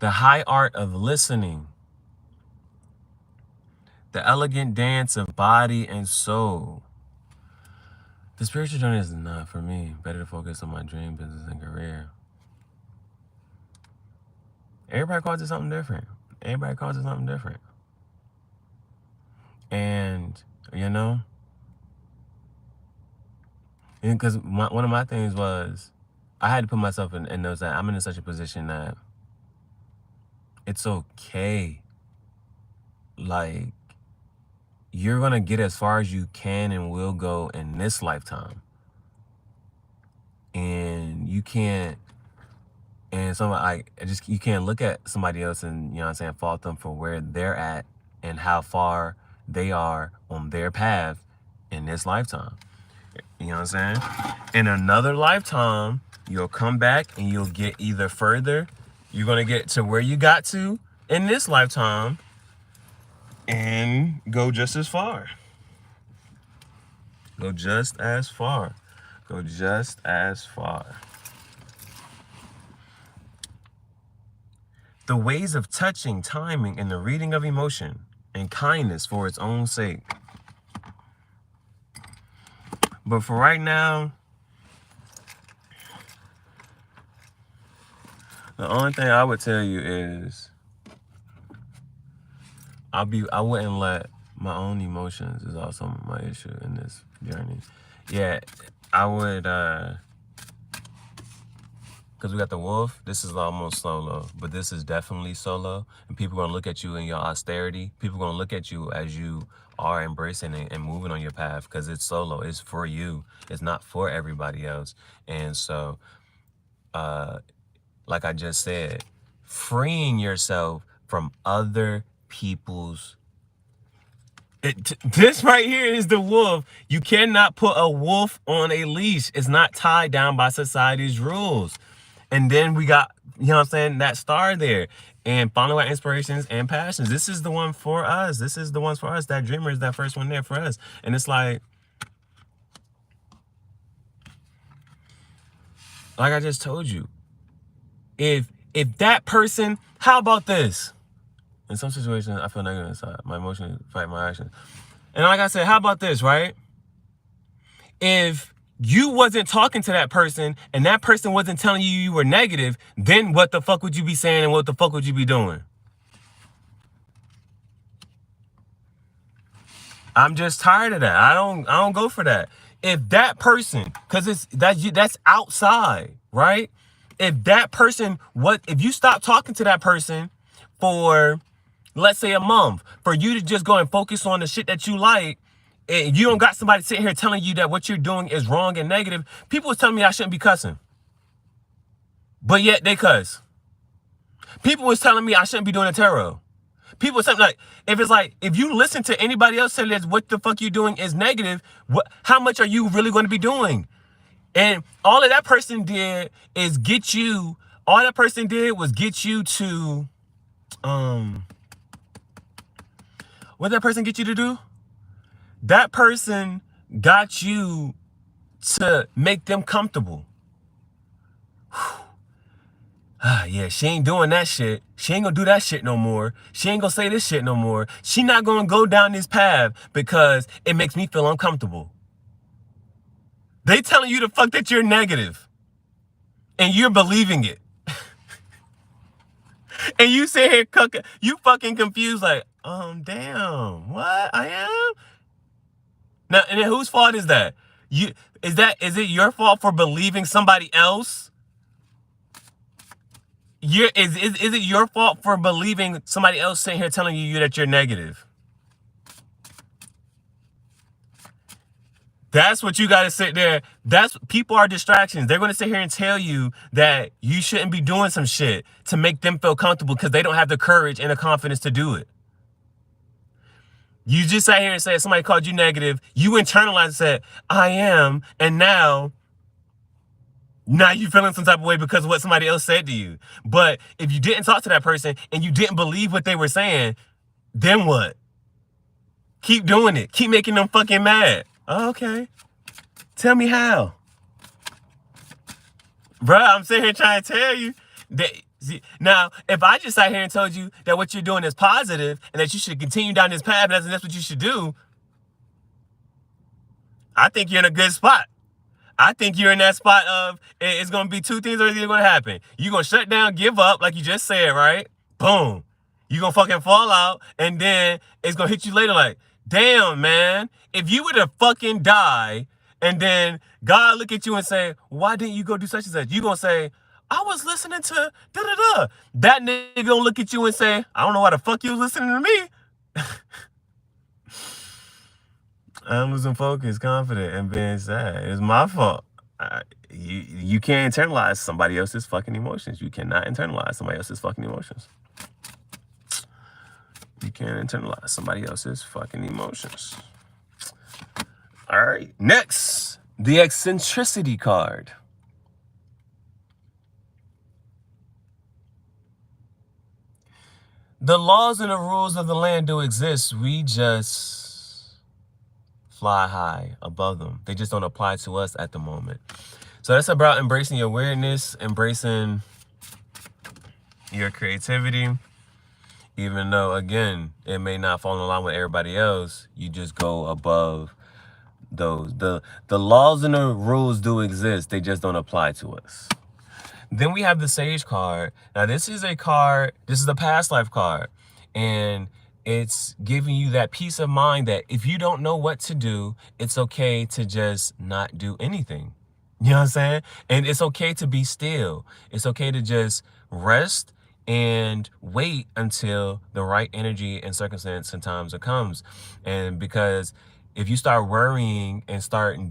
high art of listening. The elegant dance of body and soul. The spiritual journey is not for me. Better to focus on my dream, business, and career. Everybody calls it something different. And, because one of my things was, I had to put myself in those, that I'm in such a position that it's okay. Like, you're going to get as far as you can and will go in this lifetime. And you can't, you can't look at somebody else and, fault them for where they're at and how far they are on their path in this lifetime. You know what I'm saying? In another lifetime, you'll come back and you'll get either further. You're going to get to where you got to in this lifetime and go just as far. Go just as far. The ways of touching, timing, and the reading of emotion, and kindness for its own sake. But for right now, the only thing I would tell you is I wouldn't let my own emotions is also my issue in this journey. Yeah, I would, because we got the wolf, this is almost solo, but this is definitely solo. And people are going to look at you in your austerity. People are going to look at you as you are embracing it and moving on your path, because it's solo. It's for you. It's not for everybody else. And so, like I just said, freeing yourself from other people's... This right here is the wolf. You cannot put a wolf on a leash. It's not tied down by society's rules. And then we got, that star there. And following our inspirations and passions. This is the one for us. That dreamer is that first one there for us. And it's like I just told you, if that person, how about this? In some situations, I feel negative inside. My emotions fight my actions. And like I said, how about this, right? If you wasn't talking to that person and that person wasn't telling you were negative, then what the fuck would you be saying and what the fuck would you be doing? I'm just tired of that. I don't go for that. If that person, because that's outside, right? If that person, if you stop talking to that person for, let's say, a month, for you to just go and focus on the shit that you like, and you don't got somebody sitting here telling you that what you're doing is wrong and negative. People was telling me I shouldn't be cussing, but yet they cuss. People was telling me I shouldn't be doing a tarot. People was saying, like, if you listen to anybody else say that what the fuck you're doing is negative, how much are you really going to be doing? And all that person did is get you. All that person did was get you to, what did that person get you to do? That person got you to make them comfortable. Yeah, she ain't doing that shit. She ain't gonna do that shit no more. She ain't gonna say this shit no more. She not gonna go down this path because it makes me feel uncomfortable. They telling you the fuck that you're negative. And you're believing it. And you sit here cooking, you fucking confused like, damn, what? I am? Now, and then whose fault is that? Is it your fault for believing somebody else? Is it your fault for believing somebody else sitting here telling you that you're negative? That's what you got to sit there. People are distractions. They're going to sit here and tell you that you shouldn't be doing some shit to make them feel comfortable because they don't have the courage and the confidence to do it. You just sat here and said somebody called you negative. You internalized and said, I am. And now you feeling some type of way because of what somebody else said to you. But if you didn't talk to that person and you didn't believe what they were saying, then what? Keep doing it. Keep making them fucking mad. Oh, okay. Tell me how. Bruh, I'm sitting here trying to tell you that. Now, if I just sat here and told you that what you're doing is positive and that you should continue down this path and that's what you should do, I think you're in a good spot. I think you're in that spot of it's going to be two things that are going to happen. You're going to shut down, give up, like you just said, right? Boom. You're going to fucking fall out, and then it's going to hit you later like, damn, man, if you were to fucking die, and then God look at you and say, why didn't you go do such and such? You're going to say, I was listening to da-da-da. That nigga going to look at you and say, I don't know why the fuck you was listening to me. I'm losing focus, confident, and being sad. It's my fault. You can't internalize somebody else's fucking emotions. You cannot internalize somebody else's fucking emotions. You can't internalize somebody else's fucking emotions. All right. Next, the eccentricity card. The laws and the rules of the land do exist. We just fly high above them. They just don't apply to us at the moment. So that's about embracing your weirdness, embracing your creativity. Even though, again, it may not fall in line with everybody else, you just go above those. The laws and the rules do exist. They just don't apply to us. Then we have the Sage card. Now, this is a card, this is a past life card. And it's giving you that peace of mind that if you don't know what to do, it's okay to just not do anything. You know what I'm saying? And it's okay to be still. It's okay to just rest and wait until the right energy and circumstance and times it comes. And because if you start worrying and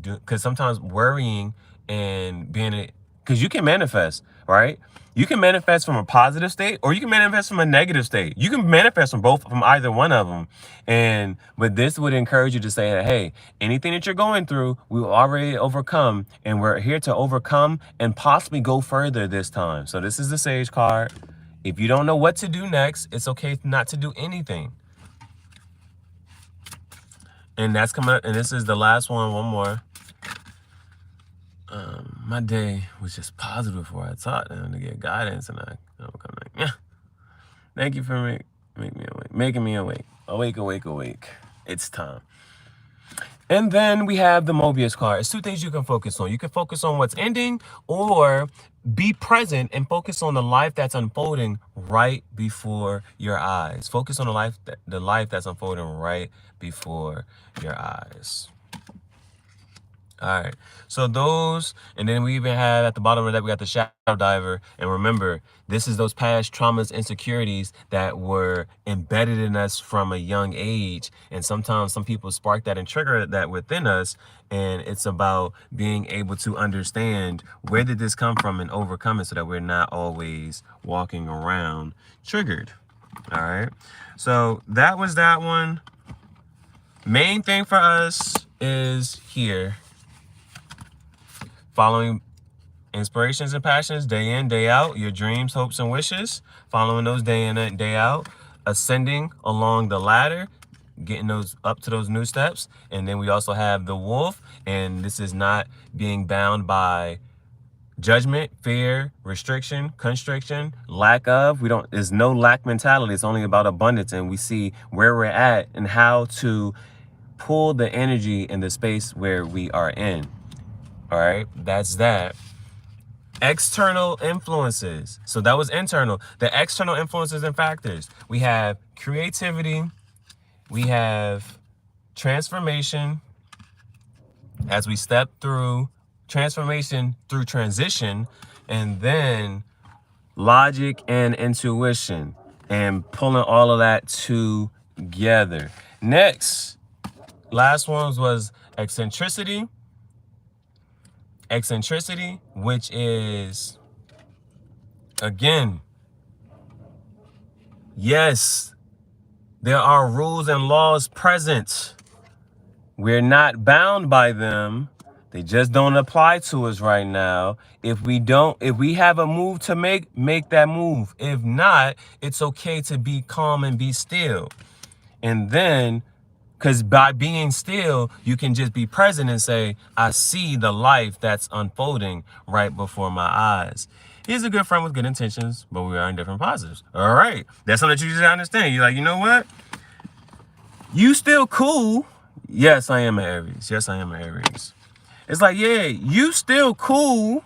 because sometimes worrying and because you can manifest, right? You can manifest from a positive state or you can manifest from a negative state. You can manifest from either one of them. But this would encourage you to say, hey, anything that you're going through, we've already overcome, and we're here to overcome and possibly go further this time. So this is the Sage card. If you don't know what to do next, it's okay not to do anything. And that's coming up, and this is the last one more. My day was just positive before I taught them to get guidance, and I'm like, yeah. Thank you for making me awake. Awake. It's time. And then we have the Mobius card. It's two things you can focus on. You can focus on what's ending, or be present and focus on the life that's unfolding right before your eyes. Focus on the life that's unfolding right before your eyes. All right, so those, and then we even have at the bottom of that, we got the shadow diver. And remember, this is those past traumas, insecurities that were embedded in us from a young age. And sometimes some people spark that and trigger that within us. And it's about being able to understand where did this come from and overcome it so that we're not always walking around triggered. All right, so that was that one. Main thing for us is here. Following inspirations and passions day in, day out, your dreams, hopes, and wishes, following those day in and day out, ascending along the ladder, getting those up to those new steps. And then we also have the wolf, and this is not being bound by judgment, fear, restriction, constriction, lack of. There's no lack mentality. It's only about abundance, and we see where we're at and how to pull the energy in the space where we are in. All right, that's that. External influences. So that was internal. The external influences and factors. We have creativity. We have transformation. As we step through transformation through transition, and then logic and intuition, and pulling all of that together. Next, last one was eccentricity. Eccentricity, which is, again, yes, there are rules and laws present. We're not bound by them. They just don't apply to us right now. If we have a move to make that move. If not, it's okay to be calm and be still. And then, because by being still, you can just be present and say, I see the life that's unfolding right before my eyes. He's a good friend with good intentions, but we are in different positives. All right. That's something that you just understand. You're like, you know what? You still cool. Yes, I am an Aries. Yes, I am an Aries. It's like, yeah, you still cool.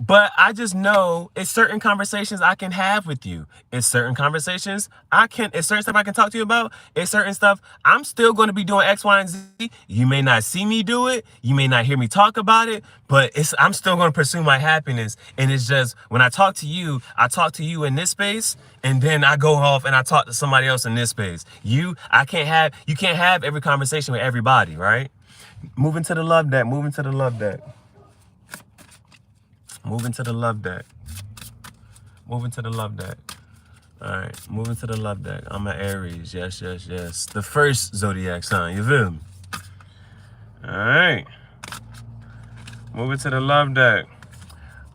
But I just know it's certain conversations I can have with you. It's certain conversations it's certain stuff I can talk to you about. It's certain stuff I'm still going to be doing X, Y, and Z. You may not see me do it. You may not hear me talk about it, but I'm still going to pursue my happiness. And it's just, when I talk to you in this space, and then I go off and I talk to somebody else in this space. You can't have every conversation with everybody, right? Moving to the love deck. Moving to the love deck. Moving to the love deck. Moving to the love deck. All right, moving to the love deck. I'm an Aries. Yes, yes, yes. The first zodiac sign. You feel me? All right. Moving to the love deck.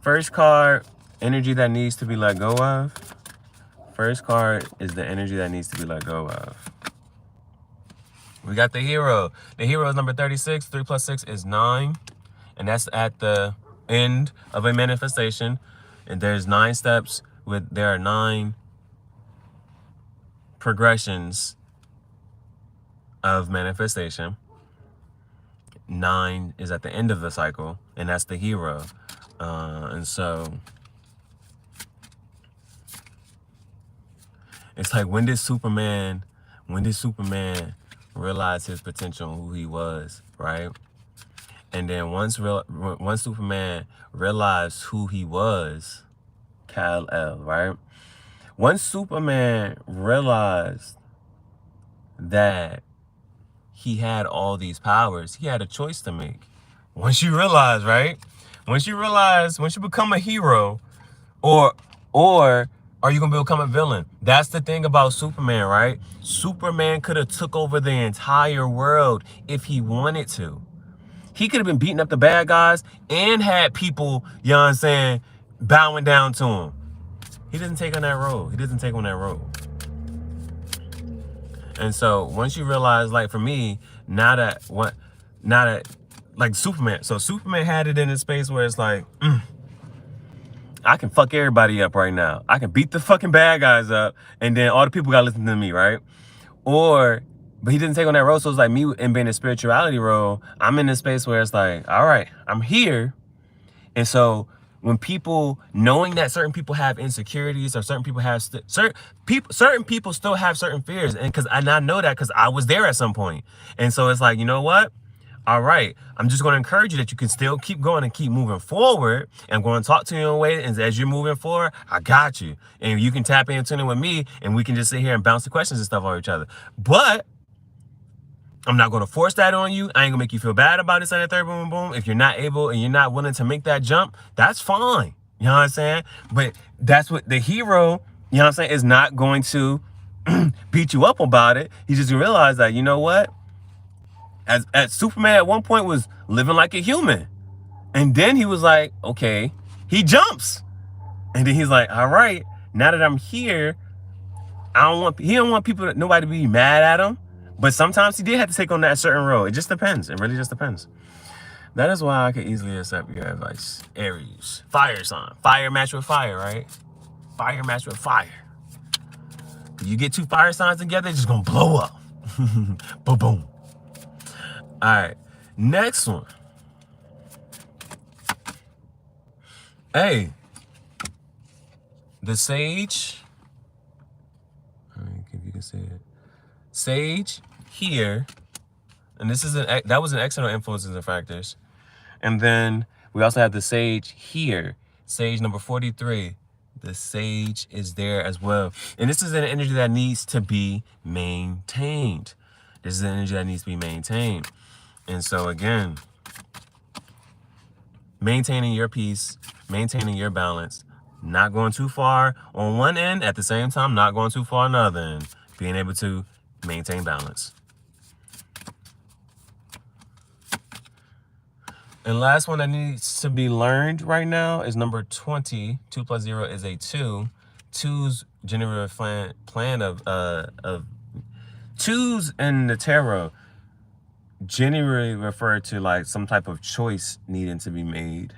First card, energy that needs to be let go of. First card is the energy that needs to be let go of. We got the hero. The hero is number 36. 3 plus 6 is 9. And that's at the end of a manifestation. And there's 9 steps. There are 9 progressions of manifestation. 9 is at the end of the cycle. And that's the hero. And so it's like, when did Superman realize his potential and who he was, right? And then once Superman realized who he was, Kal-El, right? Once Superman realized that he had all these powers, he had a choice to make. Once you realize, right? Once you become a hero, or are you gonna become a villain? That's the thing about Superman, right? Superman could have took over the entire world if he wanted to. He could have been beating up the bad guys and had people, you know what I'm saying, bowing down to him. He doesn't take on that role. And so once you realize, like, for me, like Superman. So Superman had it in a space where it's like, I can fuck everybody up right now. I can beat the fucking bad guys up, and then all the people gotta listen to me, right? But he didn't take on that role, so it's like me and being a spirituality role. I'm in this space where it's like, all right, I'm here. And so when people knowing that certain people have insecurities or certain people have certain people still have certain fears, and I know that because I was there at some point. And so it's like, you know what? All right, I'm just going to encourage you that you can still keep going and keep moving forward. And I'm going to talk to you in a way, and as you're moving forward, I got you. And you can tap in and tune in with me, and we can just sit here and bounce the questions and stuff on each other. But I'm not going to force that on you. I ain't going to make you feel bad about this and that third, boom, boom, boom. If you're not able and you're not willing to make that jump, that's fine. You know what I'm saying? But that's what the hero, you know what I'm saying, is not going to beat you up about it. He just realized that, you know what? As Superman at one point was living like a human. And then he was like, okay, he jumps. And then he's like, all right, now that I'm here, he don't want nobody to be mad at him. But sometimes he did have to take on that certain role. It just depends. It really just depends. That is why I can easily accept your advice. Aries, fire sign. Fire match with fire, right? Fire match with fire. You get two fire signs together, it's just gonna blow up. Boom, boom. All right, next one. Hey, the sage. I mean, if you can see it, sage here, and this is that was an external influences and factors, and then we also have the sage here, sage number 43. The sage is there as well, and this is an energy that needs to be maintained. This is an energy that needs to be maintained. And so again, maintaining your peace, maintaining your balance, not going too far on one end, at the same time, not going too far on the other end, being able to maintain balance. And last one that needs to be learned right now is number 20. 2 plus 0 is a 2. 2's generative plan of twos in the tarot generally refer to like some type of choice needing to be made.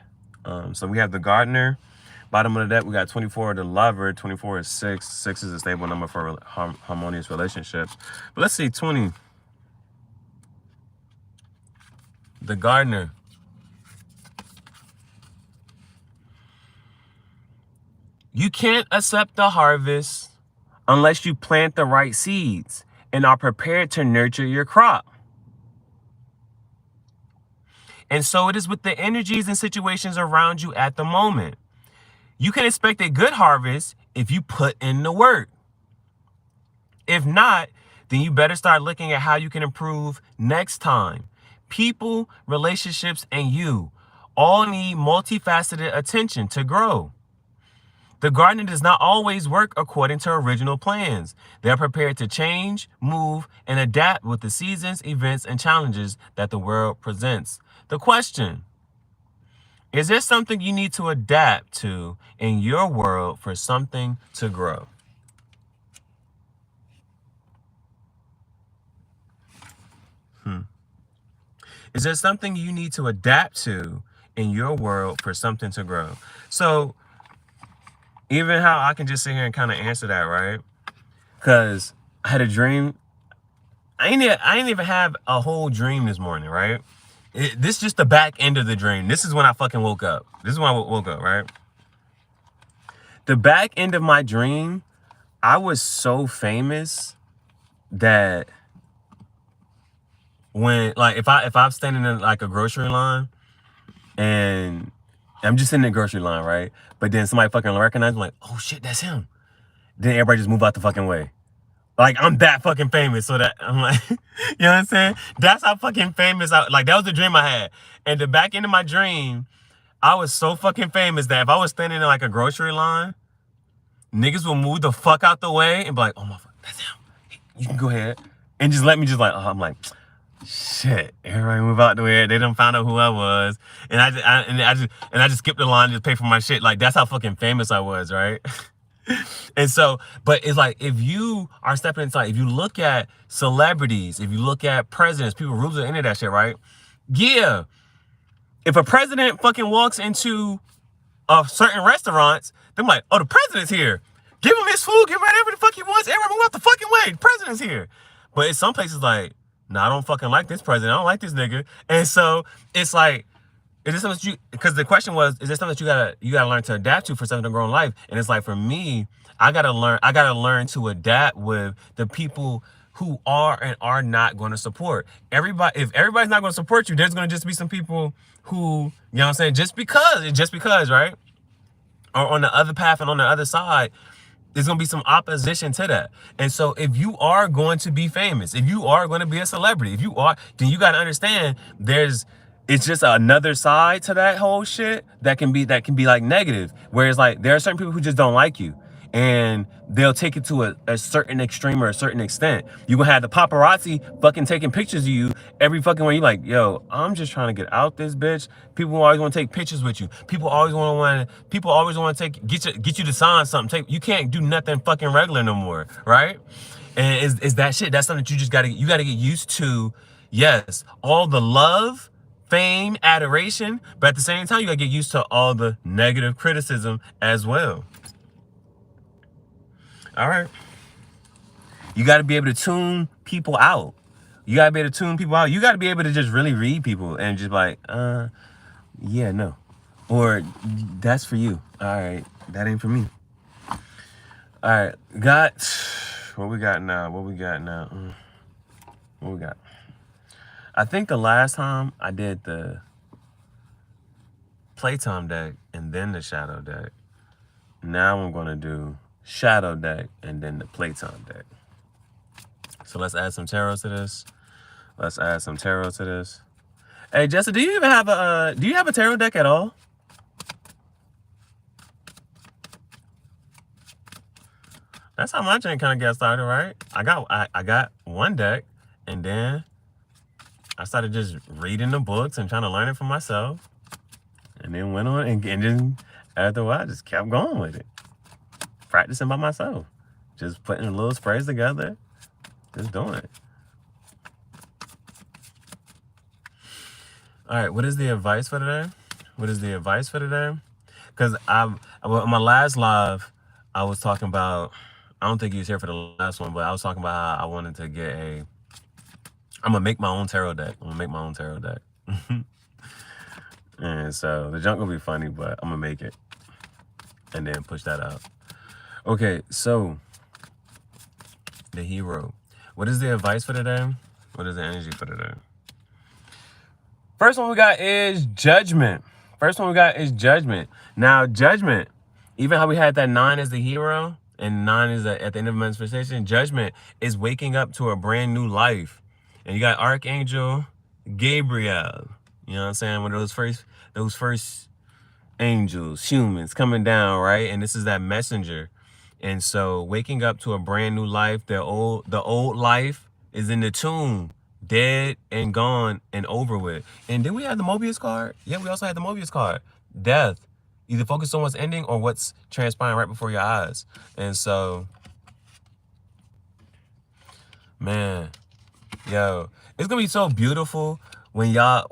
So we have the gardener. Bottom of the deck, we got 24, the lover. 24 is 6. 6 is a stable number for harmonious relationships. But let's see, 20. The gardener. You can't accept the harvest unless you plant the right seeds and are prepared to nurture your crop. And so it is with the energies and situations around you at the moment. You can expect a good harvest if you put in the work. If not, then you better start looking at how you can improve next time. People, relationships, and you all need multifaceted attention to grow. The gardener does not always work according to original plans. They are prepared to change, move, and adapt with the seasons, events, and challenges that the world presents. The question: is there something you need to adapt to in your world for something to grow? Is there something you need to adapt to in your world for something to grow? So even how I can just sit here and kind of answer that, right? Because I had a dream. I didn't even have a whole dream this morning, right? This is just the back end of the dream. This is when I fucking woke up. This is when I woke up, right? The back end of my dream, I was so famous that when, like, if I'm standing in like a grocery line and I'm just in the grocery line, right? But then somebody fucking recognizes me, like, oh shit, that's him. Then everybody just move out the fucking way. Like, I'm that fucking famous, so that I'm like, you know what I'm saying? That's how fucking famous like, that was the dream I had. And the back end of my dream, I was so fucking famous that if I was standing in like a grocery line, niggas will move the fuck out the way and be like, oh my fuck, that's him. You can go ahead. And just let me just like, I'm like, shit, everybody move out the way. They done found out who I was. And I just skipped the line and just pay for my shit. Like, that's how fucking famous I was, right? And so, but it's like, if you are stepping inside, if you look at celebrities, if you look at presidents, people, rulers are into that shit, right? Yeah. If a president fucking walks into certain restaurants, they're like, oh, the president's here. Give him his food, give him whatever the fuck he wants. Everybody move out the fucking way. The president's here. But in some places, like, nah, I don't fucking like this president. I don't like this nigga. And so it's like, is this something that you, because the question was, is there something that you gotta learn to adapt to for something to grow in life? And it's like, for me, I gotta learn to adapt with the people who are and are not going to support. If everybody's not going to support you, there's going to just be some people who, you know what I'm saying, just because, right? Or on the other path and on the other side, there's going to be some opposition to that. And so if you are going to be famous, if you are going to be a celebrity, if you are, then you got to understand it's just another side to that whole shit that can be like negative. Whereas like there are certain people who just don't like you, and they'll take it to a certain extreme or a certain extent. You gonna have the paparazzi fucking taking pictures of you every fucking way. You like, yo, I'm just trying to get out this bitch. People always want to take pictures with you. People always want to get you to sign something. You can't do nothing fucking regular no more, right? And is that shit? That's something that you just gotta get used to. Yes, all the love, fame, adoration, but at the same time, you gotta get used to all the negative criticism as well. All right. You got to be able to tune people out. You got to be able to tune people out. You got to be able to just really read people and just like, yeah, no. Or that's for you. All right. That ain't for me. All right. What we got now? What we got? I think the last time I did the PlayTime deck and then the Shadow deck. Now I'm going to do Shadow deck and then the PlayTime deck. So let's add some tarot to this. Hey Jessica, do you have a tarot deck at all? That's how my chain kind of got started, right? I got one deck, and then I started just reading the books and trying to learn it for myself, and then went on and then after a while I just kept going with it. Practicing by myself, just putting little sprays together, just doing it. All right, what is the advice for today? Because on my last live, I was talking about, I don't think he was here for the last one, but I was talking about how I wanted to get I'm gonna make my own tarot deck. And so the junk will be funny, but I'm gonna make it and then push that out. Okay, so the hero. What is the advice for today? What is the energy for today? First one we got is judgment. Now, judgment, even how we had that 9 as the hero and 9 is at the end of manifestation, judgment is waking up to a brand new life. And you got Archangel Gabriel. You know what I'm saying? One of those first angels, humans coming down, right? And this is that messenger. And so waking up to a brand new life, the old life is in the tomb, dead and gone and over with. And then we have the Mobius card. Yeah, we also had the Mobius card. Death. Either focus on what's ending or what's transpiring right before your eyes. And so, man, yo, it's gonna be so beautiful when I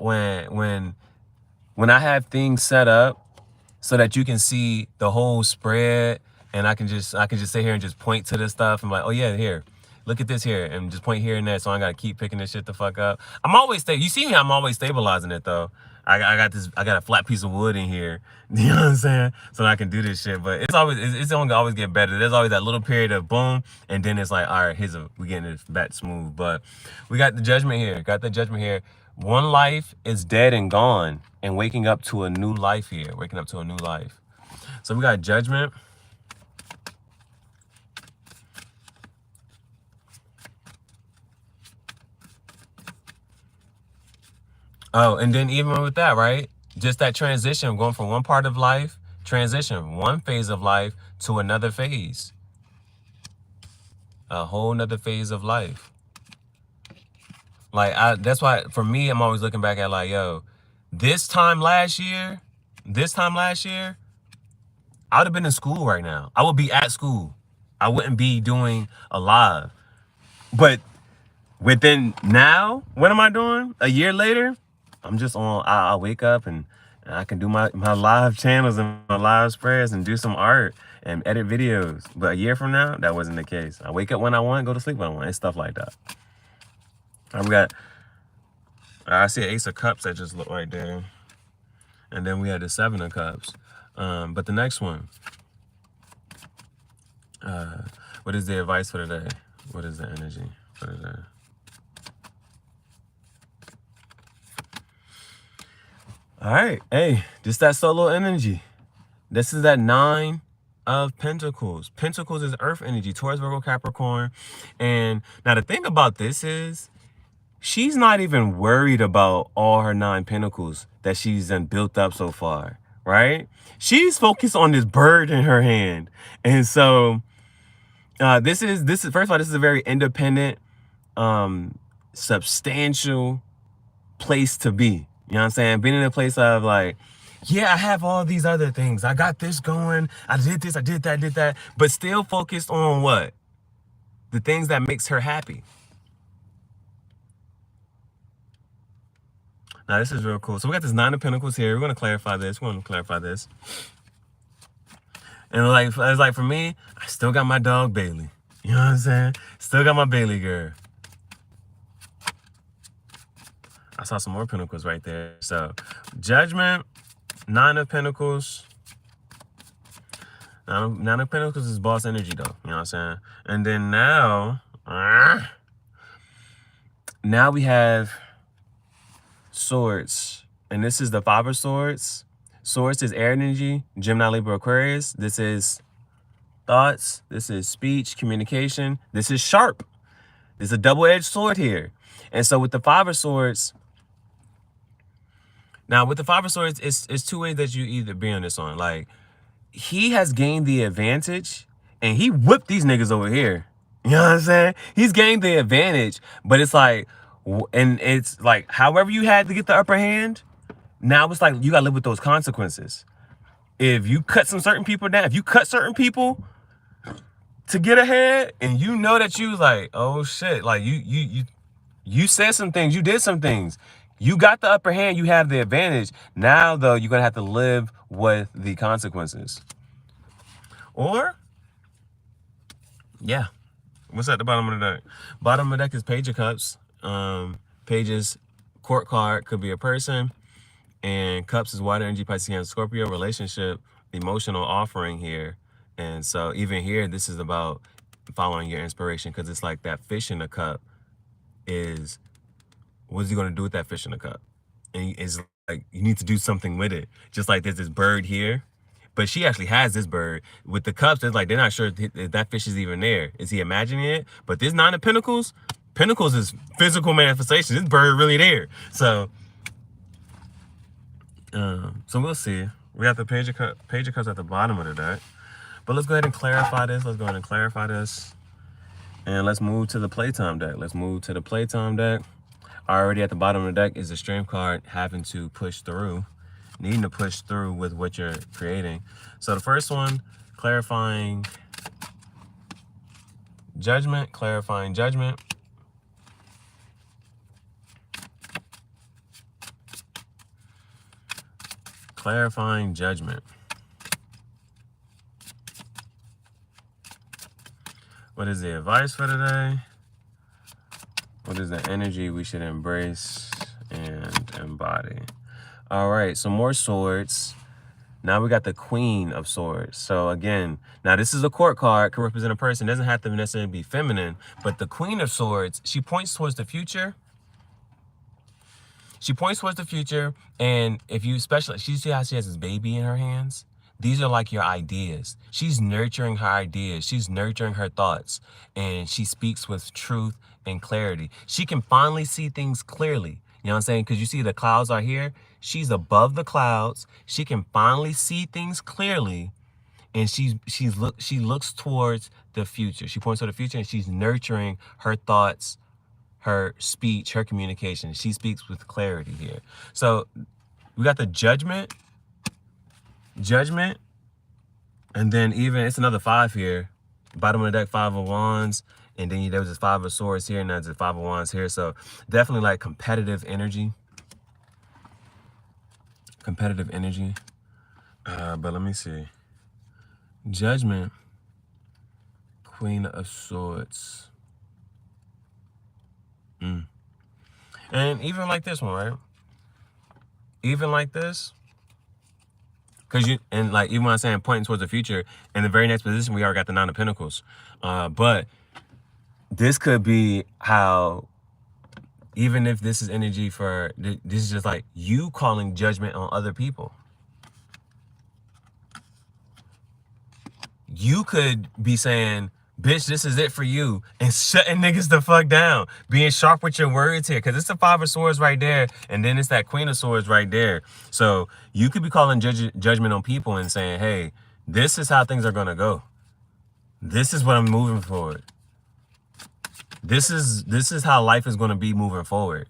have things set up so that you can see the whole spread. And I can just sit here and just point to this stuff and be like, oh yeah, here, look at this here, and just point here and there. So I gotta keep picking this shit the fuck up. I'm always you see me, I'm always stabilizing it though. I got a flat piece of wood in here. You know what I'm saying? So I can do this shit. But it's only always get better. There's always that little period of boom, and then it's like, all right, we getting it back smooth. But we got the judgment here. One life is dead and gone, and waking up to a new life here. So we got judgment. Oh, and then even with that, right? Just that transition, going from one part of life, one phase of life to another phase. A whole nother phase of life. Like, that's why, for me, I'm always looking back at like, yo, this time last year, I would have been in school right now. I would be at school. I wouldn't be doing a live. But within now, what am I doing? A year later, I'm just on, I'll wake up and I can do my live channels and my live spreads and do some art and edit videos. But a year from now, that wasn't the case. I wake up when I want, go to sleep when I want, and stuff like that. All right, I see an Ace of Cups that just looked right there. And then we had the Seven of Cups. But the next one, what is the advice for today? What is the energy for today? All right, hey, just that solo energy. This is that Nine of Pentacles. Pentacles is earth energy, Taurus, Virgo, Capricorn. And now the thing about this is, she's not even worried about all her 9 pentacles that she's done built up so far, right? She's focused on this bird in her hand. And so this is first of all, this is a very independent, substantial place to be. You know what I'm saying? Being in a place of like, yeah, I have all these other things. I got this going. I did this, I did that, but still focused on what? The things that makes her happy. Now, this is real cool. So we got this 9 of Pentacles here. We're going to clarify this. And it's like for me, I still got my dog Bailey. You know what I'm saying? Still got my Bailey girl. I saw some more Pentacles right there. So Judgment, 9 of Pentacles. 9 of Pentacles is boss energy though. You know what I'm saying? And then now we have Swords, and this is the 5 of Swords. Swords is air energy, Gemini, Libra, Aquarius. This is thoughts. This is speech, communication. This is sharp. There's a double-edged sword here. And so with the 5 of Swords, now with the 5 of Swords, it's 2 ways that you either be on this on. Like, he has gained the advantage, and he whipped these niggas over here. You know what I'm saying? He's gained the advantage, but it's like, and it's like, however you had to get the upper hand, now it's like you gotta live with those consequences. If you cut certain people down, if you cut certain people to get ahead, and you know that you was like, oh shit, like you said some things, you did some things, you got the upper hand, you have the advantage. Now though, you're gonna have to live with the consequences. Or, yeah. What's at the bottom of the deck? Bottom of the deck is Page of Cups. Pages, court card, could be a person. And Cups is water energy, Pisces, Cancer, Scorpio, relationship, emotional offering here. And so even here, this is about following your inspiration, because it's like that fish in the cup is, what is he going to do with that fish in the cup? And it's like, you need to do something with it. Just like there's this bird here. But she actually has this bird. With the cups, it's like they're not sure if that fish is even there. Is he imagining it? But this 9 of Pentacles, Pentacles is physical manifestation. This bird really there. So we'll see. We got the Page of Cups at the bottom of the deck. But let's go ahead and clarify this. And let's move to the PlayTime deck. Already at the bottom of the deck is the Strength card, having to push through. Needing to push through with what you're creating. So the first one, clarifying judgment. Clarifying judgment. What is the advice for today? What is the energy we should embrace and embody? All right, so more swords. Now we got the Queen of Swords. So again, now this is a court card, could represent a person. It doesn't have to necessarily be feminine, but the Queen of Swords, she points towards the future. And if you especially, she see how she has this baby in her hands? These are like your ideas. She's nurturing her ideas. She's nurturing her thoughts. And she speaks with truth and clarity. She can finally see things clearly. You know what I'm saying? Because you see the clouds are here. She's above the clouds. She can finally see things clearly. And she looks towards the future. She points to the future, and she's nurturing her thoughts, her speech, her communication. She speaks with clarity here. So we got the judgment, and then even, it's another 5 here. Bottom of the deck, 5 of Wands. And then there was this 5 of Swords here, and there's a 5 of Wands here. So definitely like competitive energy. But let me see. Judgment, Queen of Swords. And even like this one, right? Even like this, Because and like, even when I'm saying pointing towards the future, in the very next position, we already got the Nine of Pentacles. But this could be how, even if this is energy for, this is just like you calling judgment on other people. You could be saying, bitch, this is it for you, and shutting niggas the fuck down. Being sharp with your words here, because it's the Five of Swords right there, and then it's that Queen of Swords right there. So you could be calling judgment on people and saying, hey, this is how things are going to go. This is what I'm moving forward. This is how life is going to be moving forward.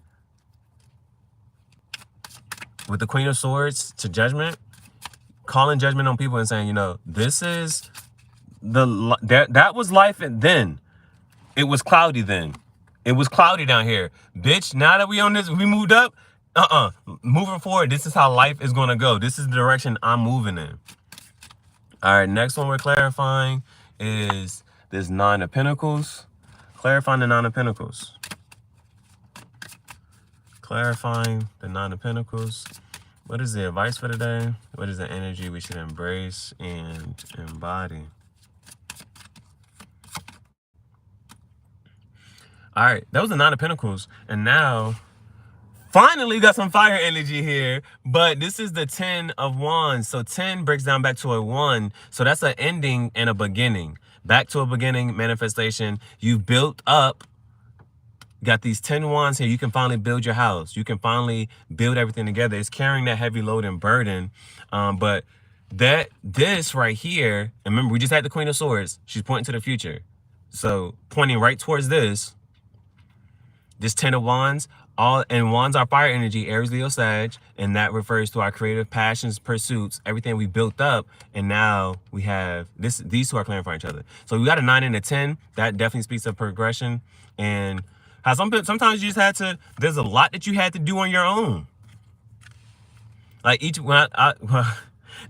With the Queen of Swords to judgment, calling judgment on people and saying, you know, this is that was life then. It was cloudy then. It was cloudy down here. Bitch, now that we on this, we moved up. Moving forward, this is how life is going to go. This is the direction I'm moving in. All right, next one we're clarifying is this Nine of Pentacles. Clarifying the Nine of Pentacles. Clarifying the Nine of Pentacles. What is the advice for today? What is the energy we should embrace and embody? All right, that was the Nine of Pentacles. And now, finally got some fire energy here. But this is the 10 of Wands. So 10 breaks down back to a 1. So that's an ending and a beginning. Back to a beginning, manifestation. You've built up. Got these 10 wands here. You can finally build your house. You can finally build everything together. It's carrying that heavy load and burden. But this right here, and remember, we just had the Queen of Swords. She's pointing to the future. So pointing right towards this 10 of Wands, and Wands are fire energy, Aries, Leo, Sag, and that refers to our creative passions, pursuits, everything we built up, and now we have this. These two are clarifying each other. So we got a 9 and a 10. That definitely speaks of progression, and how sometimes you just had to. There's a lot that you had to do on your own. Like the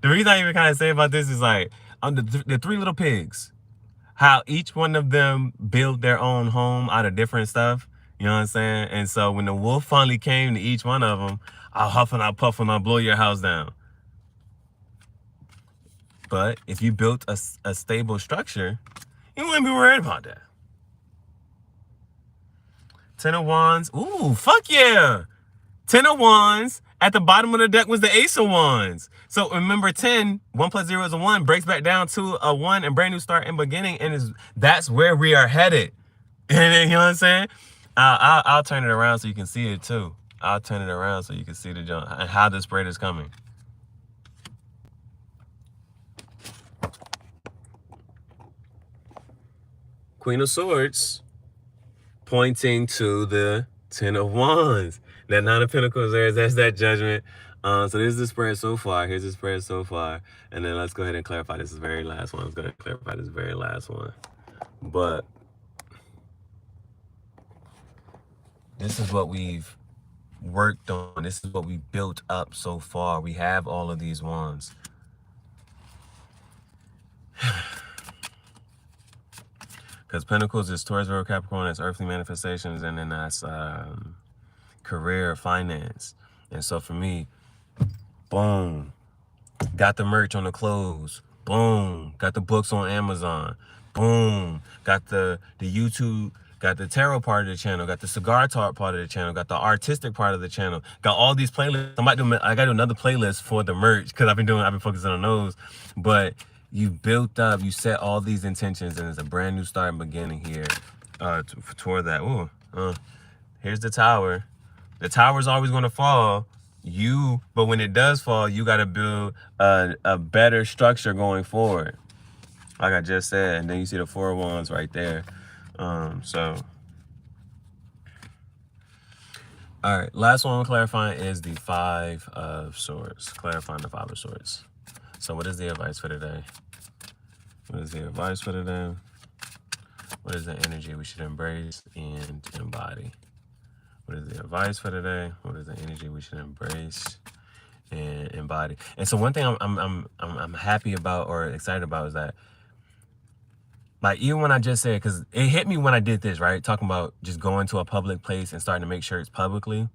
reason I even kind of say about this is like the three little pigs, how each one of them built their own home out of different stuff. You know what I'm saying? And so when the wolf finally came to each one of them, I'll huff and I'll puff and I'll blow your house down. But if you built a stable structure, you wouldn't be worried about that. 10 of Wands. Ooh, fuck yeah. 10 of Wands. At the bottom of the deck was the Ace of Wands. So remember 10, 1 plus 0 is a 1, breaks back down to a 1 and brand new start and beginning. And that's where we are headed. And you know what I'm saying? I'll turn it around so you can see it too. I'll turn it around so you can see the jump and how the spread is coming. Queen of Swords pointing to the 10 of Wands. That 9 of Pentacles there, that's that judgment. So this is the spread so far. Here's the spread so far. And then let's go ahead and clarify this very last one. Let's go ahead and clarify this very last one. But this is what we've worked on. This is what we built up so far. We have all of these wands. Because Pentacles is Taurus, Virgo, Capricorn, that's earthly manifestations, and then that's career, finance. And so for me, boom, got the merch on the clothes. Boom, got the books on Amazon. Boom, got the YouTube, got the tarot part of the channel, got the cigar talk part of the channel, got the artistic part of the channel, got all these playlists. I got to do another playlist for the merch because I've been focusing on those. But you built up, you set all these intentions, and it's a brand new start and beginning here toward that. Ooh, here's the tower. The tower's always going to fall. But when it does fall, you got to build a better structure going forward. Like I just said, and then you see the 4 of Wands right there. So, all right, last one we're clarifying is the 5 of Swords. Clarifying the 5 of Swords. So what is the advice for today? What is the advice for today? What is the energy we should embrace and embody? What is the advice for today? What is the energy we should embrace and embody? And so one thing I'm happy about or excited about is that, like, even when I just said, because it hit me when I did this, right? Talking about just going to a public place and starting to make sure it's publicly.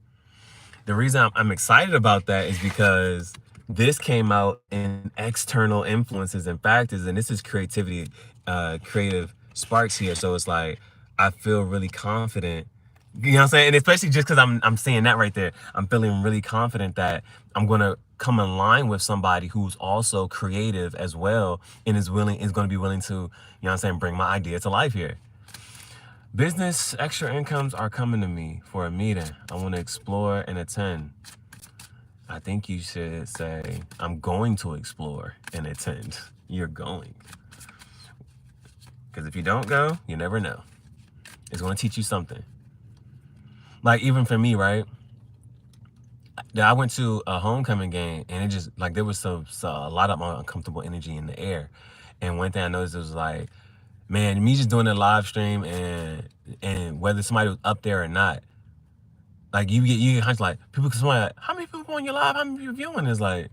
The reason I'm excited about that is because this came out in external influences and factors, and this is creativity, creative sparks here. So it's like I feel really confident. You know what I'm saying? And especially just because I'm seeing that right there, I'm feeling really confident that I'm gonna come in line with somebody who's also creative as well and is gonna be willing to, you know what I'm saying, bring my idea to life here. Business extra incomes are coming to me for a meeting I want to explore and attend. I think you should say, I'm going to explore and attend. You're going. Because if you don't go, you never know. It's going to teach you something. Like, even for me, right? I went to a homecoming game, and it just, like, there was a lot of uncomfortable energy in the air. And one thing I noticed was, like, man, me just doing a live stream and whether somebody was up there or not, like, you get hunch, like, somebody like, how many people on your live? How many people viewing? It's like,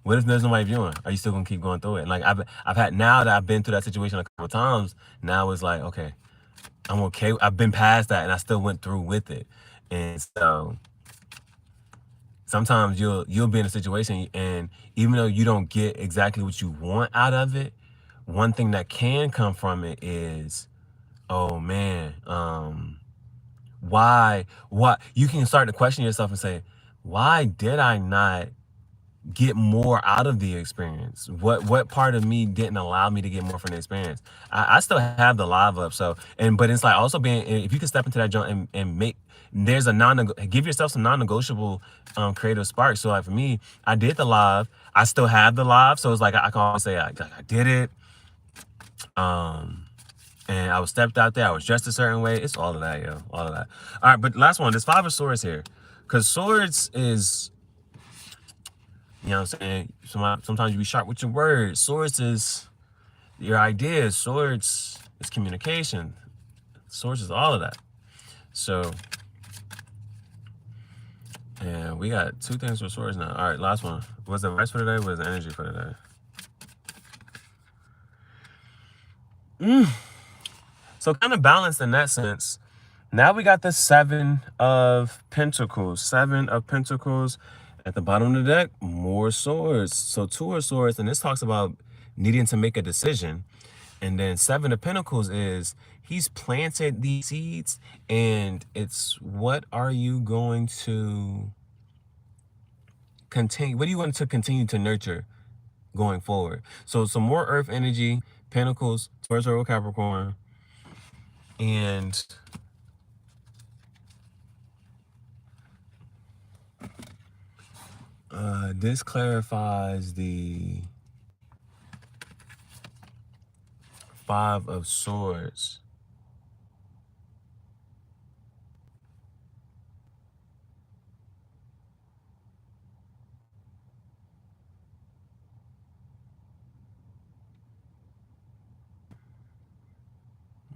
what if there's nobody viewing? Are you still gonna keep going through it? And like, I've had, now that I've been through that situation a couple of times, now it's like, okay, I'm okay. I've been past that, and I still went through with it. And so sometimes you'll be in a situation, and even though you don't get exactly what you want out of it, one thing that can come from it is, oh man, why you can start to question yourself and say, why did I not get more out of the experience? What part of me didn't allow me to get more from the experience? I still have the live up, so, but it's like also being, if you can step into that joint and make, there's give yourself some non-negotiable creative sparks. So like for me, I did the live, I still have the live, so it's like I can always say I did it, and I was stepped out there, I was dressed a certain way. It's all of that, yo, all of that. All right, but last one, there's 5 of swords here, because swords is, you know what I'm saying? Sometimes you be sharp with your words. Swords is your ideas. Swords is communication. Swords is all of that. So, and we got 2 things for swords now. All right, last one. What's the advice for today? What's the energy for today? So kind of balanced in that sense. Now we got the 7 of Pentacles. 7 of Pentacles. At the bottom of the deck, more swords. So 2 of swords, and this talks about needing to make a decision. And then 7 of Pentacles is he's planted these seeds, and it's what are you going to continue? What do you want to continue to nurture going forward? So some more earth energy, Pentacles, Taurus, Virgo, Capricorn, and this clarifies the 5 of swords.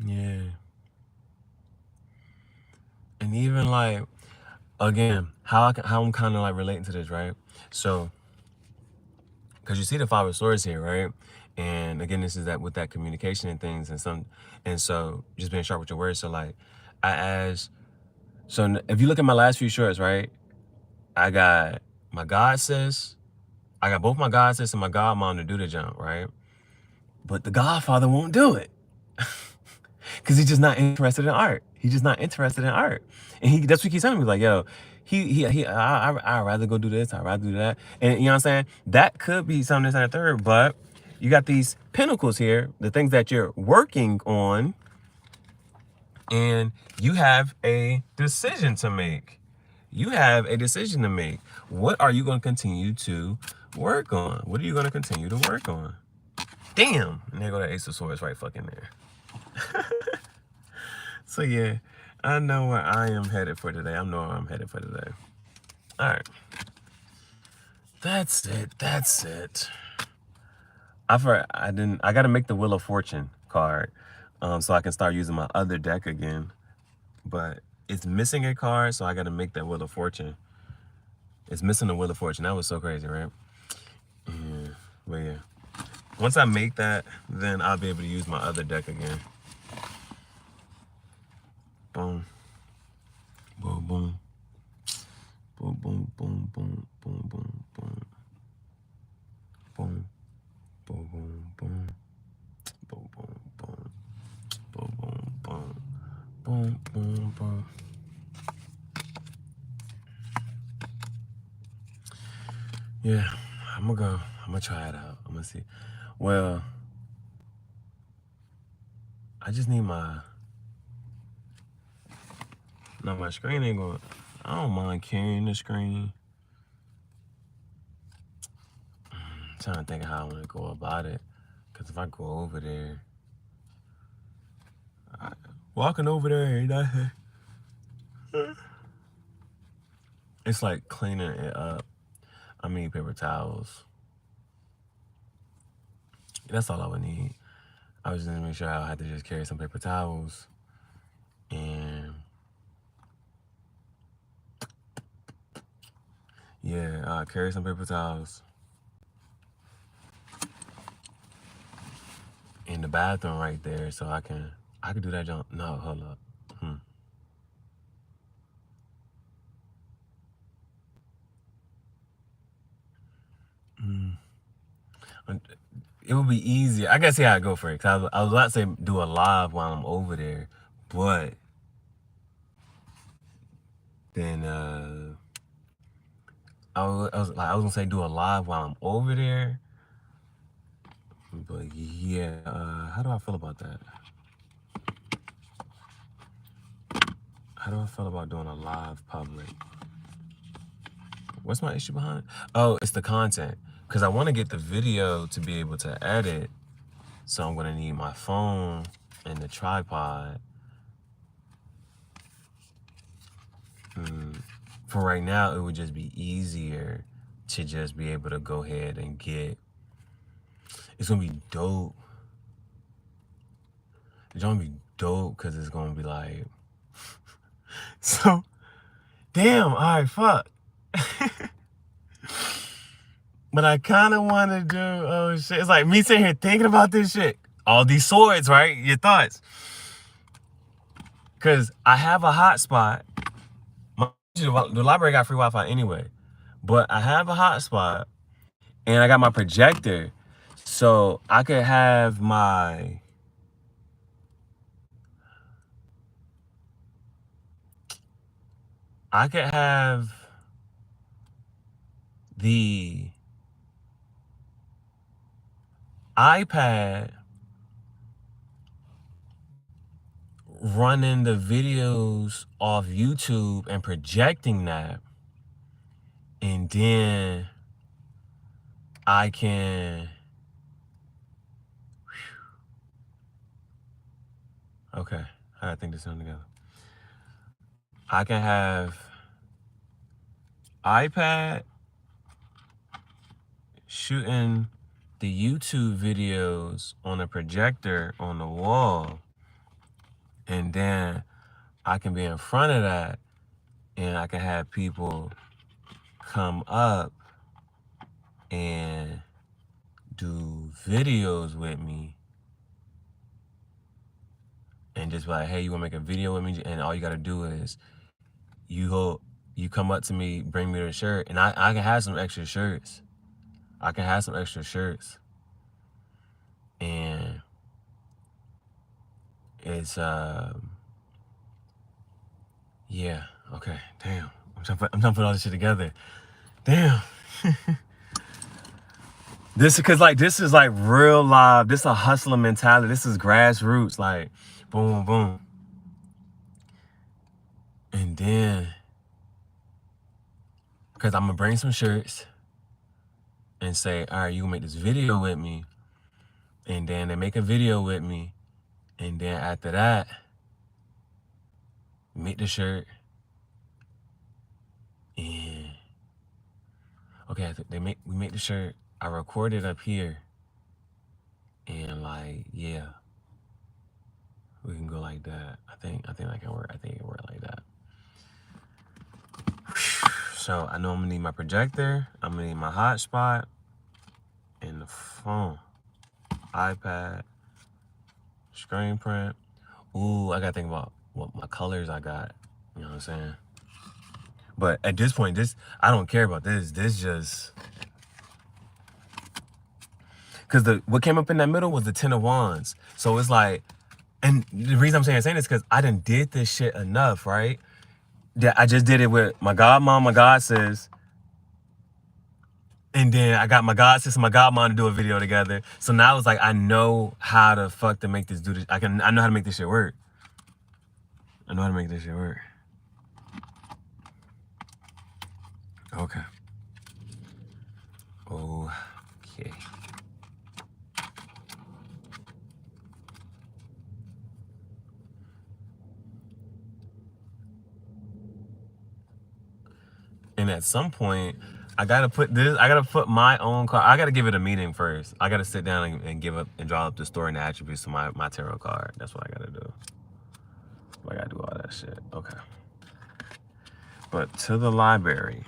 Yeah. And even like, again, how I'm kind of like relating to this, right? So, because you see the 5 of swords here, right? And again, this is that with that communication and things, and so just being sharp with your words. So like, so if you look at my last few shorts, right? I got my god sis, I got both my god sis and my godmom to do the jump, right? But the godfather won't do it. Because he's just not interested in art. He's just not interested in art. And that's what he keeps telling me, like, yo, I'd rather go do this, I'd rather do that. And you know what I'm saying? That could be something that's not third, but you got these pentacles here, the things that you're working on, and you have a decision to make. You have a decision to make. What are you going to continue to work on? What are you going to continue to work on? Damn. And there go that Ace of Swords right fucking there. So yeah, I know where I am headed for today. I know where I'm headed for today. All right. That's it. That's it. I got to make the Wheel of Fortune card so I can start using my other deck again. But it's missing a card, so I got to make that Wheel of Fortune. It's missing the Wheel of Fortune. That was so crazy, right? Yeah. But yeah. Once I make that, then I'll be able to use my other deck again. Boom. Boom, boom. Boom, boom, boom, boom, boom, boom, boom. Boom, boom, boom. Yeah, I'm gonna go. I'm gonna try it out. I'm gonna see. Well, I just need my. No, my screen ain't going. I don't mind carrying the screen. I'm trying to think of how I want to go about it. Because if I go over there, walking over there, it's like cleaning it up. I need paper towels. That's all I would need. I was just gonna make sure I had to just carry some paper towels and yeah, carry some paper towels in the bathroom right there, so I could do that jump. No, hold up. It would be easier. I gotta see how I go for it. Cause I was about to say do a live while I'm over there, but then I was gonna say do a live while I'm over there, but yeah, how do I feel about that? How do I feel about doing a live public? What's my issue behind it? Oh, it's the content. Because I want to get the video to be able to edit. So I'm going to need my phone and the tripod. For right now, it would just be easier to just be able to go ahead and get. It's going to be dope. It's going to be dope because it's going to be like. So, damn, all right, fuck. But I kind of want to do, oh shit. It's like me sitting here thinking about this shit. All these swords, right? Your thoughts. Because I have a hotspot. The library got free Wi-Fi anyway. But I have a hotspot. And I got my projector. So I could have my... I could have the iPad running the videos off YouTube and projecting that, and then I can okay, I gotta think this one together. I can have iPad shooting the YouTube videos on a projector on the wall, and then I can be in front of that and I can have people come up and do videos with me and just be like, hey, you wanna make a video with me? And all you gotta do is you come up to me, bring me the shirt, and I can have some extra shirts. I can have some extra shirts. And it's yeah, okay, damn. I'm trying to put all this shit together. Damn. This is like real live. This is a hustler mentality. This is grassroots, like boom, boom. And then, because I'm gonna bring some shirts and say, all right, you can make this video with me. And then they make a video with me. And then after that, make the shirt. And okay, we make the shirt. I record it up here. And like, yeah. We can go like that. I think that can work. I think it can work like that. So I know I'm gonna need my projector, I'm gonna need my hotspot, and the phone, iPad, screen print. Ooh, I gotta think about what my colors I got. You know what I'm saying? But at this point, I don't care about this. This just because what came up in that middle was the 10 of Wands. So it's like And the reason I'm saying this is because I done did this shit enough, right? That I just did it with my godmom, my god sis, and then I got my god sis and my godmom to do a video together. So now it's like I know how to fuck to make this do this. I know how to make this shit work. I know how to make this shit work. Okay. Okay. And at some point, I gotta put my own card. I gotta give it a meaning first. I gotta sit down and give up and draw up the story and the attributes to my tarot card. That's what I gotta do. I gotta do all that shit. Okay. But to the library.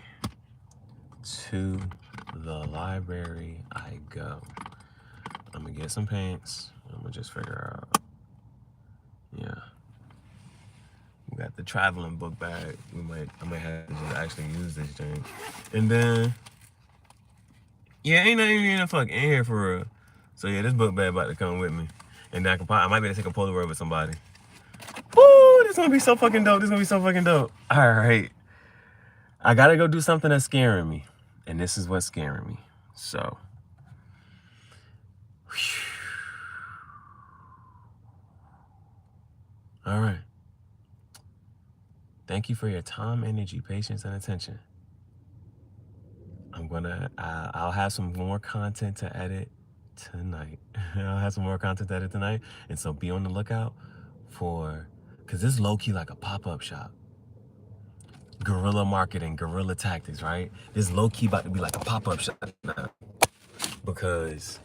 To the library I go. I'm gonna get some paints. I'm gonna just figure out. Yeah. We got the traveling book bag. I might have to just actually use this thing. And then, yeah, ain't nothing even fucking in here for real. So yeah, this book bag about to come with me. And then I might be able to take a Polaroid with somebody. Woo, this is gonna be so fucking dope. All right. I gotta go do something that's scaring me. And this is what's scaring me. So. All right. Thank you for your time, energy, patience, and attention. I'll have some more content to edit tonight. And so be on the lookout for, because this is low-key like a pop-up shop. Guerrilla marketing, guerrilla tactics, right? This is low-key about to be like a pop-up shop now. Because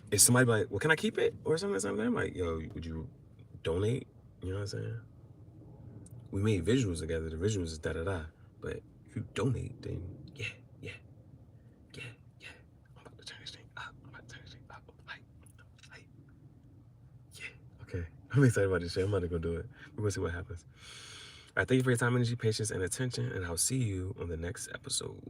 if somebody be like, well, can I keep it? Or something, I'm like, yo, would you donate? You know what I'm saying? We made visuals together. The visuals is da-da-da. But if you donate, then yeah. I'm about to turn this thing up. Yeah, okay. I'm excited about this shit. I'm about to go do it. We're gonna see what happens. All right, thank you for your time, energy, patience, and attention, and I'll see you on the next episode.